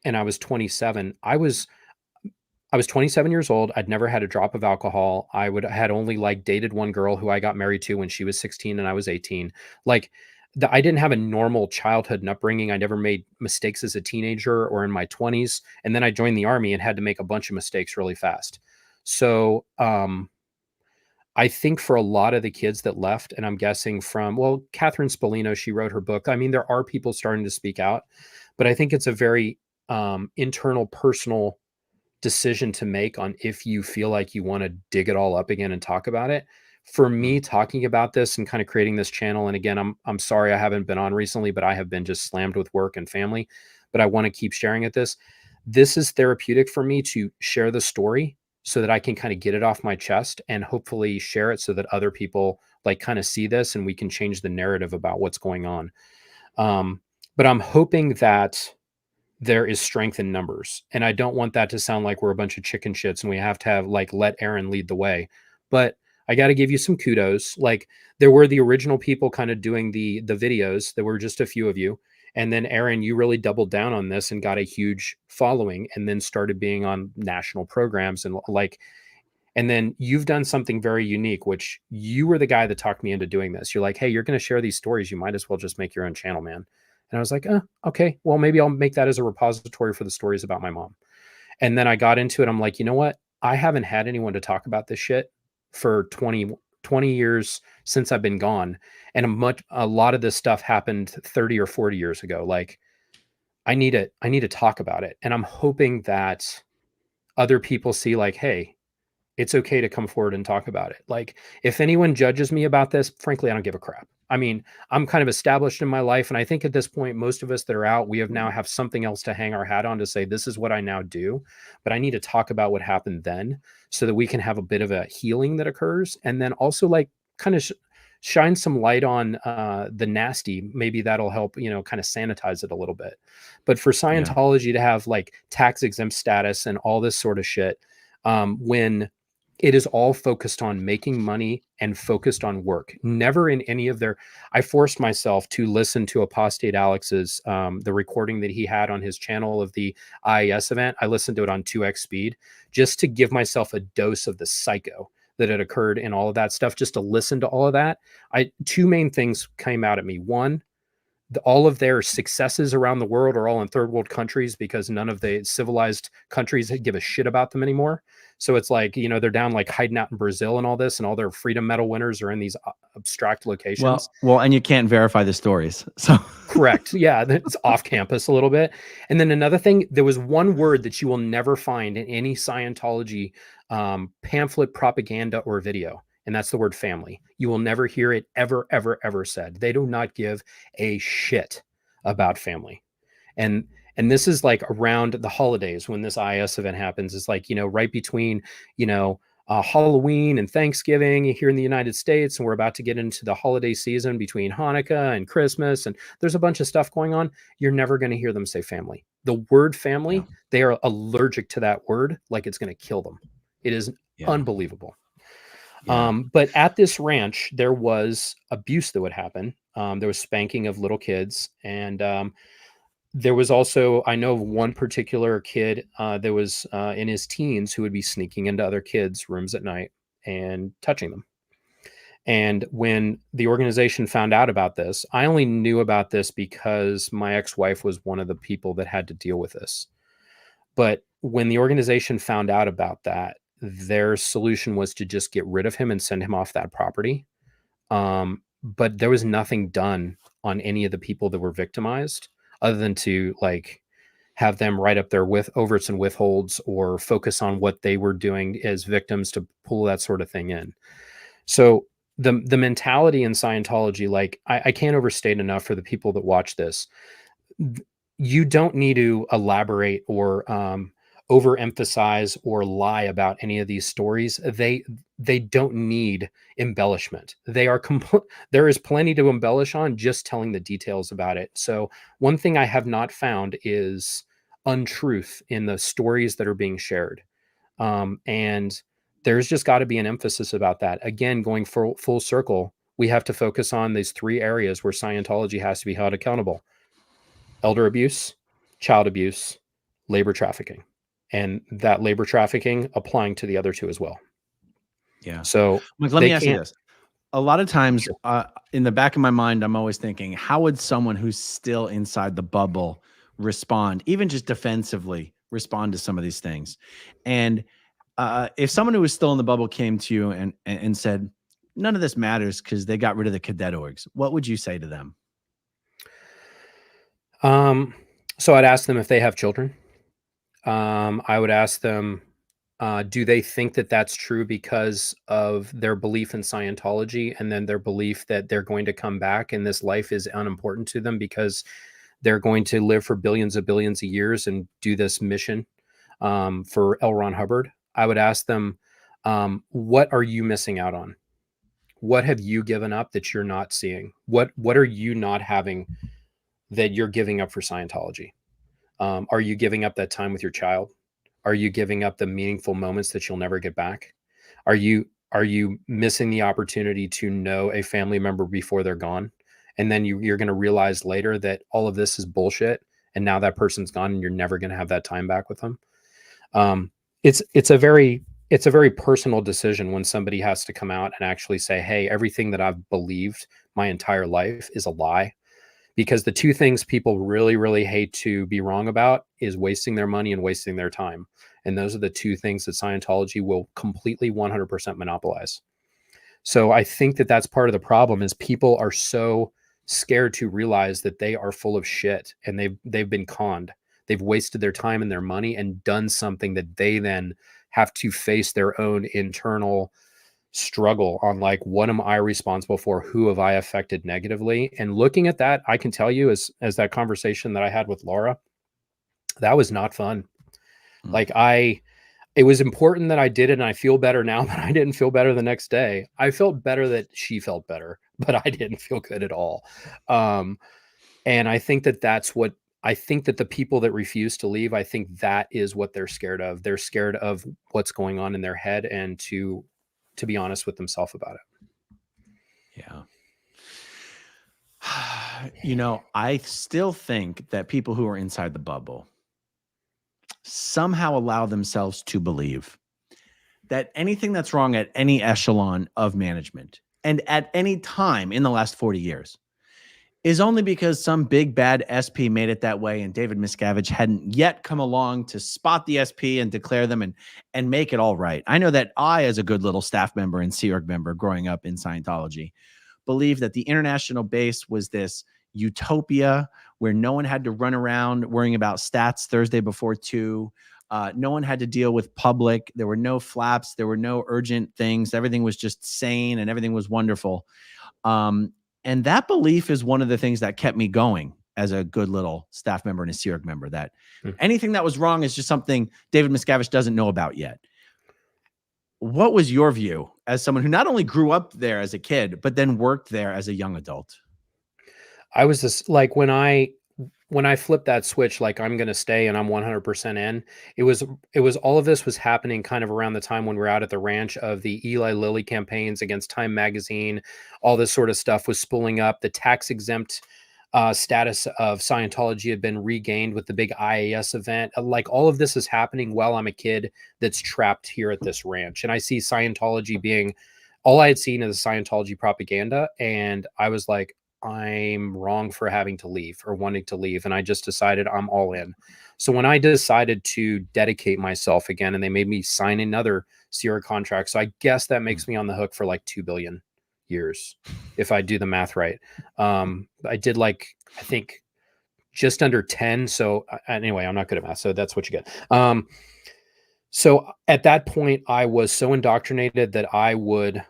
and I was 27, I was 27 years old. I'd never had a drop of alcohol. I had only like dated one girl who I got married to when she was 16 and I was 18. Like, I didn't have a normal childhood and upbringing. I never made mistakes as a teenager or in my 20s. And then I joined the Army and had to make a bunch of mistakes really fast. So I think for a lot of the kids that left, and I'm guessing well, Catherine Spolino, she wrote her book. I mean, there are people starting to speak out, but I think it's a very internal, personal decision to make on if you feel like you want to dig it all up again and talk about it. For me, talking about this and kind of creating this channel, and again, I'm sorry I haven't been on recently, but I have been just slammed with work and family, but I want to keep sharing at this. This is therapeutic for me to share the story so that I can kind of get it off my chest and hopefully share it so that other people like kind of see this and we can change the narrative about what's going on. But I'm hoping that there is strength in numbers. And I don't want that to sound like we're a bunch of chicken shits and we have to have like, let Aaron lead the way. But I got to give you some kudos. Like, there were the original people kind of doing the videos. There were just a few of you. And then Aaron, you really doubled down on this and got a huge following and then started being on national programs and like, And then you've done something very unique, which you were the guy that talked me into doing this. You're like, hey, you're going to share these stories. You might as well just make your own channel, man. And I was like, okay, well, maybe I'll make that as a repository for the stories about my mom. And then I got into it. I'm like, you know what? I haven't had anyone to talk about this shit for 20 years since I've been gone. And a lot of this stuff happened 30 or 40 years ago. Like I need to talk about it. And I'm hoping that other people see like, hey, it's okay to come forward and talk about it. Like if anyone judges me about this, frankly, I don't give a crap. I mean, I'm kind of established in my life. And I think at this point, most of us that are out, we now have something else to hang our hat on to say, this is what I now do. But I need to talk about what happened then so that we can have a bit of a healing that occurs. And then also like kind of shine some light on the nasty. Maybe that'll help, kind of sanitize it a little bit. But for Scientology to have like tax exempt status and all this sort of shit, when it is all focused on making money and focused on work. Never in any of their, I forced myself to listen to Apostate Alex's, the recording that he had on his channel of the IAS event. I listened to it on 2x speed just to give myself a dose of the psycho that had occurred in all of that stuff, just to listen to all of that. Two main things came out at me. One, all of their successes around the world are all in third world countries because none of the civilized countries give a shit about them anymore. So it's like, they're down like hiding out in Brazil and all this, and all their freedom medal winners are in these abstract locations. Well, and you can't verify the stories. So correct. Yeah. It's off campus a little bit. And then another thing, there was one word that you will never find in any Scientology pamphlet, propaganda, or video. And that's the word family. You will never hear it ever, ever, ever said. They do not give a shit about family. And this is like around the holidays when this IS event happens. It's like, right between, Halloween and Thanksgiving here in the United States. And we're about to get into the holiday season between Hanukkah and Christmas. And there's a bunch of stuff going on. You're never going to hear them say family. The word family, they are allergic to that word like it's going to kill them. It is unbelievable. But at this ranch, there was abuse that would happen. There was spanking of little kids. And there was also, I know of one particular kid that was in his teens who would be sneaking into other kids' rooms at night and touching them. And when the organization found out about this, I only knew about this because my ex-wife was one of the people that had to deal with this. But when the organization found out about that, their solution was to just get rid of him and send him off that property. But there was nothing done on any of the people that were victimized other than to like have them write up their overts and withholds or focus on what they were doing as victims to pull that sort of thing in. So the mentality in Scientology, like I can't overstate enough for the people that watch this. You don't need to elaborate or overemphasize or lie about any of these stories. They don't need embellishment. There is plenty to embellish on, just telling the details about it. So one thing I have not found is untruth in the stories that are being shared. And there's just got to be an emphasis about that. Again, going full circle, we have to focus on these three areas where Scientology has to be held accountable: elder abuse, child abuse, labor trafficking. And that labor trafficking applying to the other two as well. Yeah. So Mike, let me ask you this. A lot of times in the back of my mind, I'm always thinking, how would someone who's still inside the bubble respond, even just defensively respond to some of these things? And if someone who was still in the bubble came to you and said, none of this matters because they got rid of the cadet orgs, what would you say to them? So I'd ask them if they have children. I would ask them, do they think that that's true because of their belief in Scientology and then their belief that they're going to come back and this life is unimportant to them because they're going to live for billions of years and do this mission for L. Ron Hubbard? I would ask them, what are you missing out on? What have you given up that you're not seeing? What are you not having that you're giving up for Scientology? Are you giving up that time with your child? Are you giving up the meaningful moments that you'll never get back? Are you missing the opportunity to know a family member before they're gone? And then you're going to realize later that all of this is bullshit. And now that person's gone and you're never going to have that time back with them. It's a very it's a very personal decision when somebody has to come out and actually say, hey, everything that I've believed my entire life is a lie. Because the two things people really, really hate to be wrong about is wasting their money and wasting their time. And those are the two things that Scientology will completely 100% monopolize. So I think that that's part of the problem is people are so scared to realize that they are full of shit and they've been conned. They've wasted their time and their money and done something that they then have to face their own internal struggle on, like, what am I responsible for? Who have I affected negatively? And looking at that, I can tell you, as that conversation that I had with Laura, that was not fun. Mm. Like, it was important that I did it, and I feel better now, but I didn't feel better the next day. I felt better that she felt better, but I didn't feel good at all. And I think that that's what I think that the people that refuse to leave, I think that is what they're scared of. They're scared of what's going on in their head, and to be honest with themselves about it. Yeah. You know, I still think that people who are inside the bubble somehow allow themselves to believe that anything that's wrong at any echelon of management and at any time in the last 40 years is only because some big bad SP made it that way and David Miscavige hadn't yet come along to spot the SP and declare them and make it all right. I know that I, as a good little staff member and Sea Org member growing up in Scientology, believed that the international base was this utopia where no one had to run around worrying about stats Thursday before 2. No one had to deal with public. There were no flaps. There were no urgent things. Everything was just sane and everything was wonderful. And that belief is one of the things that kept me going as a good little staff member and a Sea Org member, that anything that was wrong is just something David Miscavige doesn't know about yet. What was your view as someone who not only grew up there as a kid, but then worked there as a young adult? I was just like, when I flipped that switch, like, I'm going to stay and I'm 100% in, it was all of this was happening kind of around the time when we were out at the ranch of the Eli Lilly campaigns against Time Magazine. All this sort of stuff was spooling up. The tax exempt status of Scientology had been regained with the big IAS event. Like, all of this is happening while I'm a kid that's trapped here at this ranch. And I see Scientology being, all I had seen is Scientology propaganda. And I was like, I'm wrong for having to leave or wanting to leave. And I just decided I'm all in. So when I decided to dedicate myself again, and they made me sign another Sierra contract, so I guess that makes me on the hook for like 2 billion years, if I do the math right. I did, like, I think just under 10. So anyway, I'm not good at math, so that's what you get. So at that point, I was so indoctrinated that I would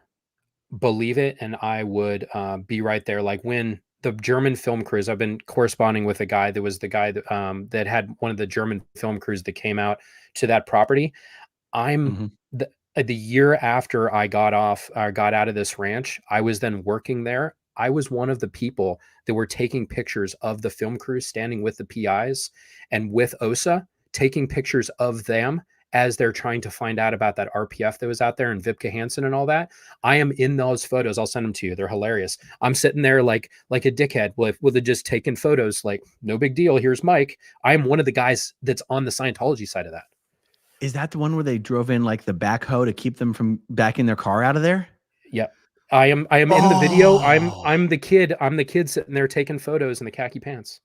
believe it, and I would be right there. Like, when the German film crews, I've been corresponding with a guy that was the guy that that had one of the German film crews that came out to that property. I'm the year after I got out of this ranch, I was then working there. I was one of the people that were taking pictures of the film crew standing with the PIs and with OSA, taking pictures of them as they're trying to find out about that RPF that was out there and Vipka Hansen and all that. I am in those photos. I'll send them to you. They're hilarious. I'm sitting there like a dickhead with just taking photos, like, no big deal. Here's Mike. I am one of the guys that's on the Scientology side of that. Is that the one where they drove in like the backhoe to keep them from backing their car out of there? Yep. I am in the video. I'm the kid. I'm the kid sitting there taking photos in the khaki pants.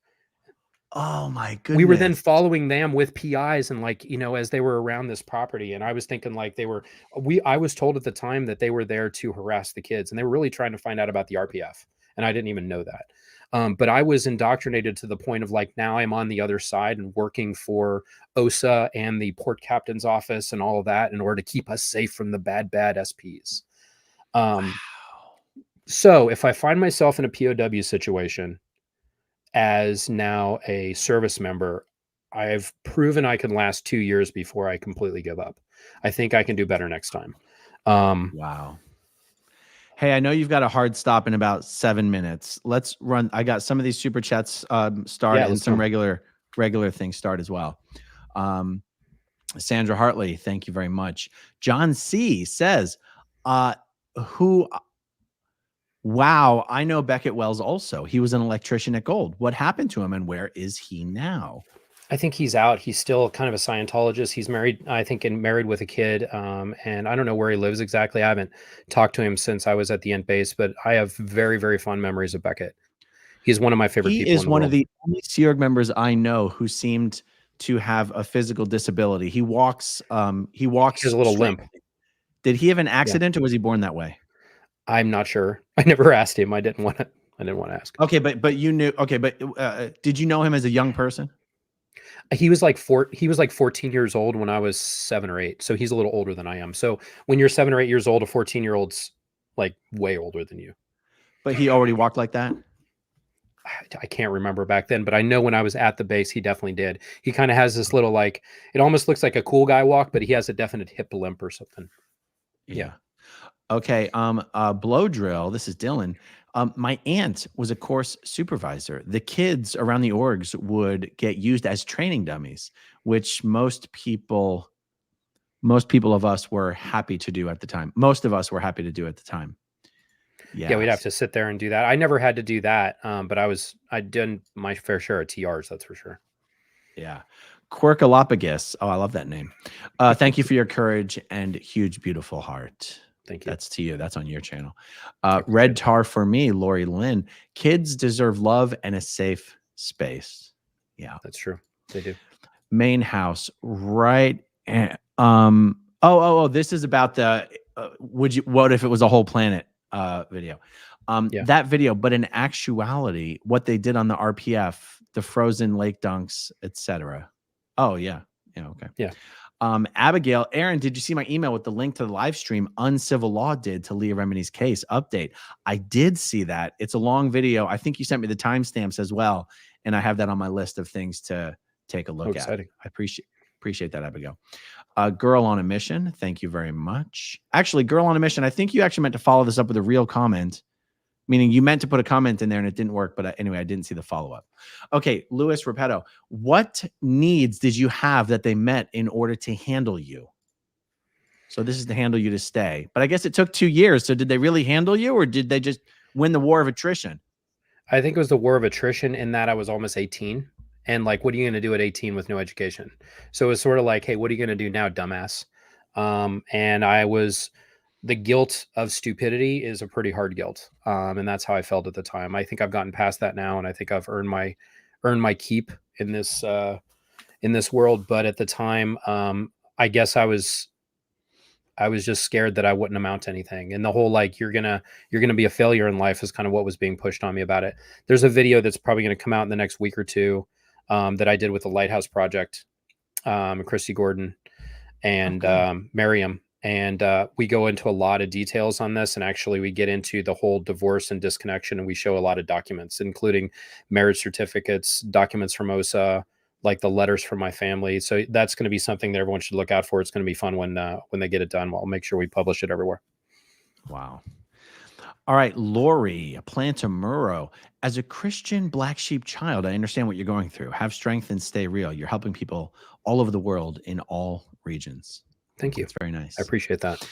Oh my goodness. We were then following them with PIs and, like, you know, as they were around this property. And I was thinking, like, I was told at the time that they were there to harass the kids, and they were really trying to find out about the RPF. And I didn't even know that. But I was indoctrinated to the point of, like, now I'm on the other side and working for OSA and the port captain's office and all of that in order to keep us safe from the bad SPs. Wow. So if I find myself in a POW situation as now a service member, I've proven I can last 2 years before I completely give up. I think I can do better next time. Wow. Hey, I know you've got a hard stop in about 7 minutes. Let's run. I got some of these super chats start, and some regular things start as well. Sandra Hartley, thank you very much. John C says, wow, I know Beckett Wells also. He was an electrician at Gold. What happened to him and where is he now? I think he's out. He's still kind of a Scientologist. He's married, I think, and married with a kid. And I don't know where he lives exactly. I haven't talked to him since I was at the Ent base, but I have very, very fond memories of Beckett. He's one of my favorite He people in is the one of world. the only Sea Org members I know who seemed to have a physical disability. He walks He has a little straight. limp. Did he have an Yeah. accident or was he born that way? I'm not sure. I never asked him. I didn't want to ask. Okay, but you knew. Okay, but did you know him as a young person? He was like 14 years old when I was 7 or 8. So he's a little older than I am. So when you're 7 or 8 years old, a 14-year-old's like way older than you. But he already walked like that? I can't remember back then, but I know when I was at the base, he definitely did. He kind of has this little, like, it almost looks like a cool guy walk, but he has a definite hip limp or something. Yeah. Okay. Blow drill. This is Dylan. My aunt was a course supervisor. The kids around the orgs would get used as training dummies, which most people of us were happy to do at the time. Most of us were happy to do at the time. Yeah, we'd have to sit there and do that. I never had to do that, but I did my fair share of TRs, that's for sure. Yeah. Quirkalopagus. Oh, I love that name. Thank you for your courage and huge, beautiful heart. Thank you. That's to you. That's on your channel. Red Tar for me, Lori Lynn. Kids deserve love and a safe space. Yeah. That's true. They do. Main house, right? This is about the what if it was a whole planet video. That video, but in actuality, what they did on the RPF, the frozen lake dunks, etc. Oh yeah. Yeah, okay. Yeah. Abigail, Aaron, did you see my email with the link to the live stream Uncivil Law did to Leah Remini's case update? I did see that. It's a long video. I think you sent me the timestamps as well, and I have that on my list of things to take a look at. I appreciate that, Abigail. Girl on a Mission, thank you very much. Actually, Girl on a Mission, I think you actually meant to follow this up with a real comment, meaning you meant to put a comment in there and it didn't work. But anyway, I didn't see the follow-up. Okay, Louis Repetto, what needs did you have that they met in order to handle you? So this is to handle you to stay. But I guess it took 2 years. So did they really handle you, or did they just win the war of attrition? I think it was the war of attrition in that I was almost 18. And like, what are you going to do at 18 with no education? So it was sort of like, hey, what are you going to do now, dumbass? And I was... the guilt of stupidity is a pretty hard guilt. And that's how I felt at the time. I think I've gotten past that now. And I think I've earned my keep in this world. But at the time, I guess I was just scared that I wouldn't amount to anything. And the whole, like, you're going to be a failure in life is kind of what was being pushed on me about it. There's a video that's probably going to come out in the next week or two that I did with the Lighthouse Project, Christy Gordon and Miriam. And we go into a lot of details on this. And actually, we get into the whole divorce and disconnection. And we show a lot of documents, including marriage certificates, documents from OSA, like the letters from my family. So that's going to be something that everyone should look out for. It's going to be fun when they get it done. I'll make sure we publish it everywhere. Wow. All right, Lori Plantamuro. As a Christian black sheep child, I understand what you're going through. Have strength and stay real. You're helping people all over the world in all regions. Thank you. It's very nice. I appreciate that.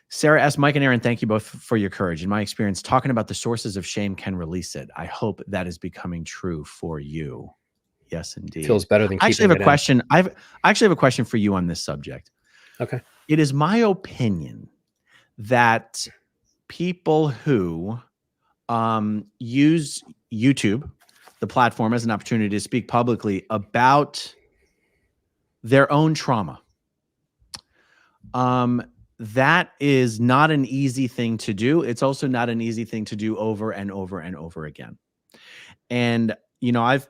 Sarah S. Mike and Aaron, thank you both for your courage. In my experience, talking about the sources of shame can release it. I hope that is becoming true for you. Yes, indeed. Feels better than keeping I actually have it a question. I actually have a question for you on this subject. Okay. It is my opinion that people who use YouTube, the platform, as an opportunity to speak publicly about their own trauma, that is not an easy thing to do. It's also not an easy thing to do over and over and over again. And, you know, I've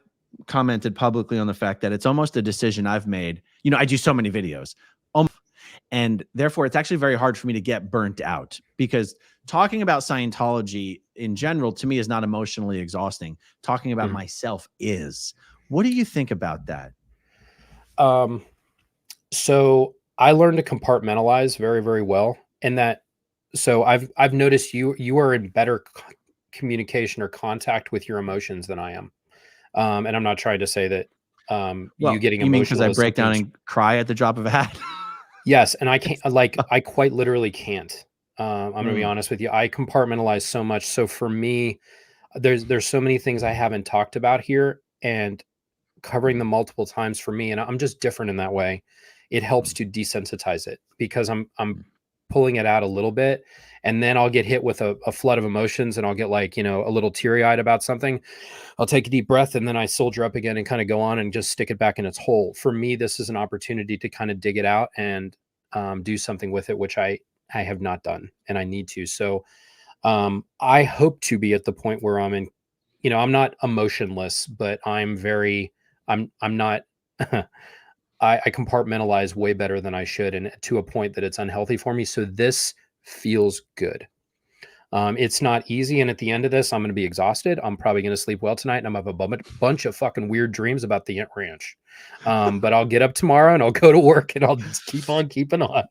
commented publicly on the fact that it's almost a decision I've made. You know, I do so many videos, and therefore it's actually very hard for me to get burnt out, because talking about Scientology in general to me is not emotionally exhausting. Talking about myself is. What do you think about that? So I learned to compartmentalize very, very well. And that, so I've noticed you are in better communication or contact with your emotions than I am. And I'm not trying to say that you getting emotional. You mean because I break down and cry at the drop of a hat? Yes, and I can't, like, I quite literally can't. I'm going to be honest with you. I compartmentalize so much. So for me, there's so many things I haven't talked about here, and covering them multiple times for me, and I'm just different in that way, it helps to desensitize it, because I'm pulling it out a little bit, and then I'll get hit with a flood of emotions, and I'll get like, you know, a little teary-eyed about something. I'll take a deep breath, and then I soldier up again and kind of go on and just stick it back in its hole. For me, this is an opportunity to kind of dig it out and do something with it, which I have not done, and I need to. So I hope to be at the point where I'm in, you know, I'm not emotionless, but I'm not, I compartmentalize way better than I should, and to a point that it's unhealthy for me. So this feels good. It's not easy. And at the end of this, I'm going to be exhausted. I'm probably going to sleep well tonight, and I'm going to have a bunch of fucking weird dreams about the Ant Ranch. But I'll get up tomorrow and I'll go to work, and I'll just keep on keeping on.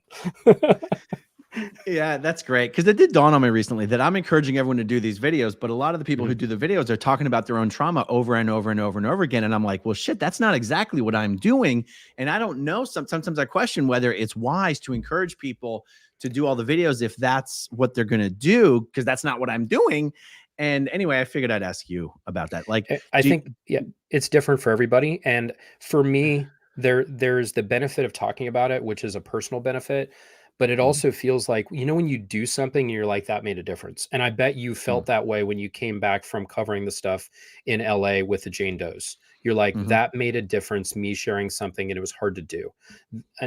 Yeah, that's great. Because it did dawn on me recently that I'm encouraging everyone to do these videos, but a lot of the people who do the videos are talking about their own trauma over and over and over and over again. And I'm like, well, shit, that's not exactly what I'm doing. And I don't know. Sometimes I question whether it's wise to encourage people to do all the videos if that's what they're going to do, because that's not what I'm doing. And anyway, I figured I'd ask you about that. Like, I think, yeah, it's different for everybody. And for me, there's the benefit of talking about it, which is a personal benefit, but it also feels like, you know, when you do something, you're like, that made a difference. And I bet you felt that way when you came back from covering the stuff in LA with the Jane Does. You're like, that made a difference, me sharing something, and it was hard to do.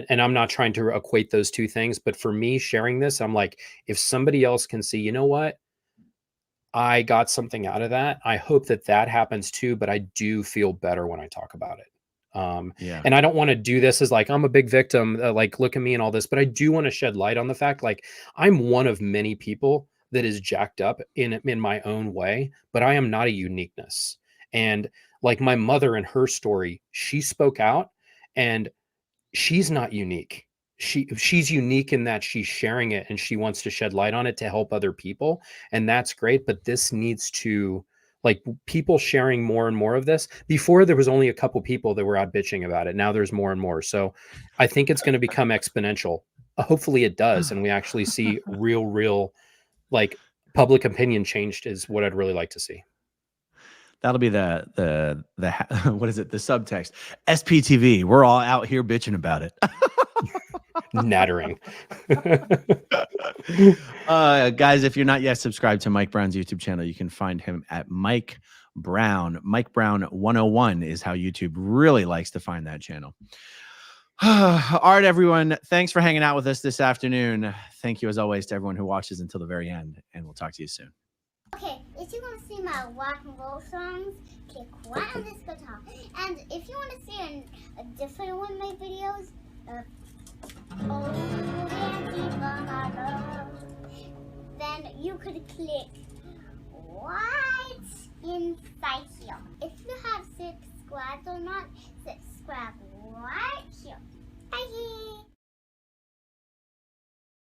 And I'm not trying to equate those two things, but for me sharing this, I'm like, if somebody else can see, you know what, I got something out of that, I hope that that happens too. But I do feel better when I talk about it. And I don't want to do this as like, I'm a big victim, like, look at me and all this, but I do want to shed light on the fact, like, I'm one of many people that is jacked up in my own way, but I am not a uniqueness. And like my mother and her story, she spoke out, and she's not unique. She's unique in that she's sharing it and she wants to shed light on it to help other people. And that's great. But this needs to, like, people sharing more and more of this. Before, there was only a couple people that were out bitching about it. Now there's more and more. So I think it's going to become exponential. Hopefully it does. And we actually see real, like, public opinion changed is what I'd really like to see. That'll be the what is it? The subtext. SPTV. We're all out here bitching about it. Nattering. Guys, if you're not yet subscribed to Mike Brown's YouTube channel, you can find him at Mike Brown. Mike Brown 101 is how YouTube really likes to find that channel. All right, everyone. Thanks for hanging out with us this afternoon. Thank you, as always, to everyone who watches until the very end, and we'll talk to you soon. Okay, if you want to see my rock and roll songs, click right on this guitar. And if you want to see a different one of my videos, then you could click right inside here. If you have subscribed or not, subscribe.